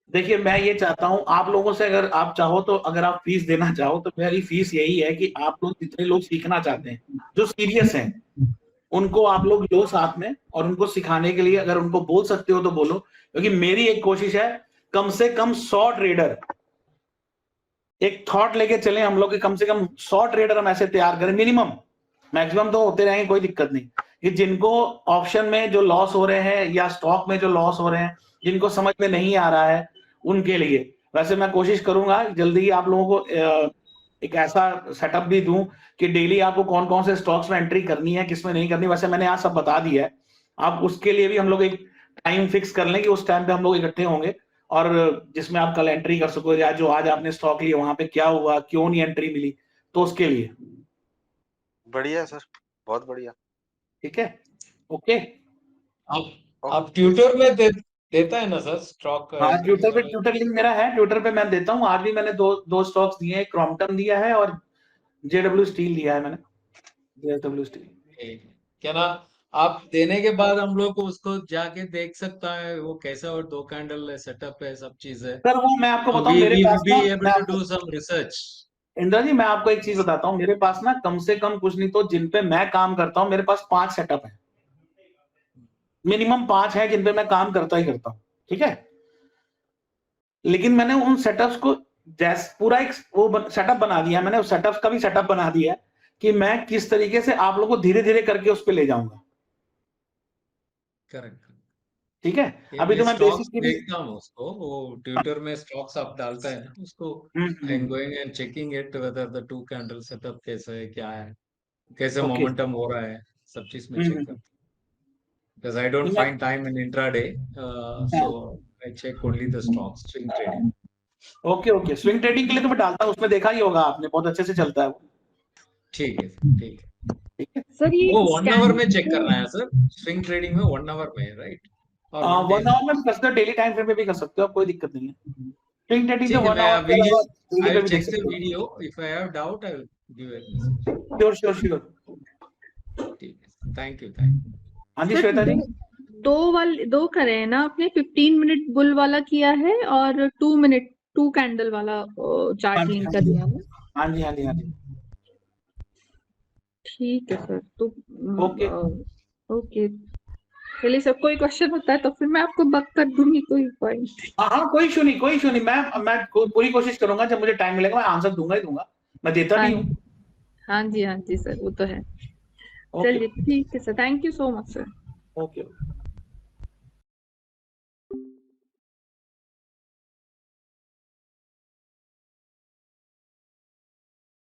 देखिए मैं ये चाहता हूँ आप लोगों से, अगर आप चाहो तो, अगर आप फीस देना चाहो तो मेरी फीस यही है कि आप लोग जितने लोग सीखना चाहते हैं, जो सीरियस हैं, उनको आप लोग लो साथ में, और उनको सिखाने के लिए अगर उनको बोल सकते हो तो बोलो। क्योंकि मेरी एक कोशिश है, कम से कम 100 ट्रेडर, एक थॉट लेके चले हम लोग कि कम से कम 100 ट्रेडर हम ऐसे तैयार करें मिनिमम। मैक्सिमम तो होते रहेंगे, कोई दिक्कत नहीं। कि जिनको ऑप्शन में जो लॉस हो रहे हैं या स्टॉक में जो लॉस हो रहे हैं, जिनको समझ में नहीं आ रहा है, उनके लिए। वैसे मैं कोशिश करूंगा जल्दी ही आप लोगों को एक ऐसा सेटअप भी दूं कि डेली आपको कौन कौन से स्टॉक्स में एंट्री करनी है, किसमें नहीं करनी। वैसे मैंने आज सब बता दिया है। आप उसके लिए भी हम लोग एक टाइम फिक्स कर लें कि उस टाइम पे हम लोग इकट्ठे होंगे और जिसमें आप कल एंट्री कर सको, या जो आज आपने स्टॉक लिया वहां पे क्या हुआ, क्यों नहीं एंट्री मिली, तो उसके लिए। बढ़िया है सर, बहुत बढ़िया। ठीक है, ओके। आप ट्विटर में देता है ना सर स्टॉक? हाँ, ट्विटर लिंक मेरा है, ट्विटर पे मैं देता हूँ। आज भी मैंने दो स्टॉक्स दिए हैं, क्रॉम्पटन दिया है और जेडब्ल्यू स्टील दिया है मैंने, जेडब्ल्यू स्टील। क्या ना, आप देने के बाद हम लोग को उसको जाके देख सकता है वो कैसा, और 2 कैंडल सेटअप है, सब चीज है, सर वो मैं आपको तो बताऊं, वी मेरे वी पास बी ना, able to do some research. Indra ji मैं आपको एक चीज बताता हूँ, मेरे पास ना कम से कम कुछ नहीं तो जिन पे मैं काम करता हूँ, मेरे पास 5 सेटअप है, मिनिमम 5 है जिन पे मैं काम करता ही करता हूँ। ठीक है, लेकिन मैंने उन सेटअप्स को जैसे पूरा एक वो सेटअप बना दिया, मैंने उस सेटअप्स का भी सेटअप बना दिया है कि मैं किस तरीके से आप लोगों को धीरे धीरे करके उस पे ले जाऊंगा। करेक्ट। ठीक है, ये अभी मैं तो मैं स्टॉक्स बेसिकली देखता हूँ उसको, वो ट्विटर में स्टॉक्स आप डालता है ना उसको, I am going and checking it whether the 2 candle setup कैसा है, क्या है, कैसे ओके। मोमेंटम हो रहा है, सब चीज में चेक करता हूँ। Because I don't find time in intraday, so I check only the stocks, swing trading. Okay okay, swing trading के लिए तो मैं डालता हूँ, उसमें देखा ही होगा आपने, बहुत अच्छे से चलता है वो। ठीक है, ठीक है। ठीक है, सर ये वो 1 आवर में चेक स्कैन करना है सर, स्विंग ट्रेडिंग में 1 आवर में, राइट? और 1 डे 1 में? आवर में भी कर सकते हो, डेली टाइम फ्रेम में भी कर सकते हो, कोई दिक्कत नहीं है। स्विंग ट्रेडिंग तो ठीक है, 1 मैं आवर के वीडियो, अलावा डेली आई पे विल भी देख चेक द सकते हो। Video, if I have doubt I will give it message. Sure sure sure. ठीक है, थैंक यू, थैंक यू। हाँ जी सर श्वेता जी। दो करे हैं ना आपने, 15 मिनट बुल वाला किया है और 2 मिनट 2 कैंडल वाला हाँ चार्ट जी लिंक हाँ का जी दिया है। हाँ जी हाँ जी हाँ जी। ठीक है सर, तो ओके। ओके, चलिए सर, कोई क्वेश्चन होता है तो फिर मैं आपको बक कर दूंगी, कोई पॉइंट। हाँ हाँ, कोई इशू नहीं, कोई इशू नहीं। मैं पूरी कोशिश करूंगा, जब मुझे टाइम मिलेगा मैं आंसर दूंगा ही दूंगा, मैं देता हाँ भी हूँ। हाँ जी सर, वो तो है। ओके चलिए ठीक है sir, thank you so much sir. Okay.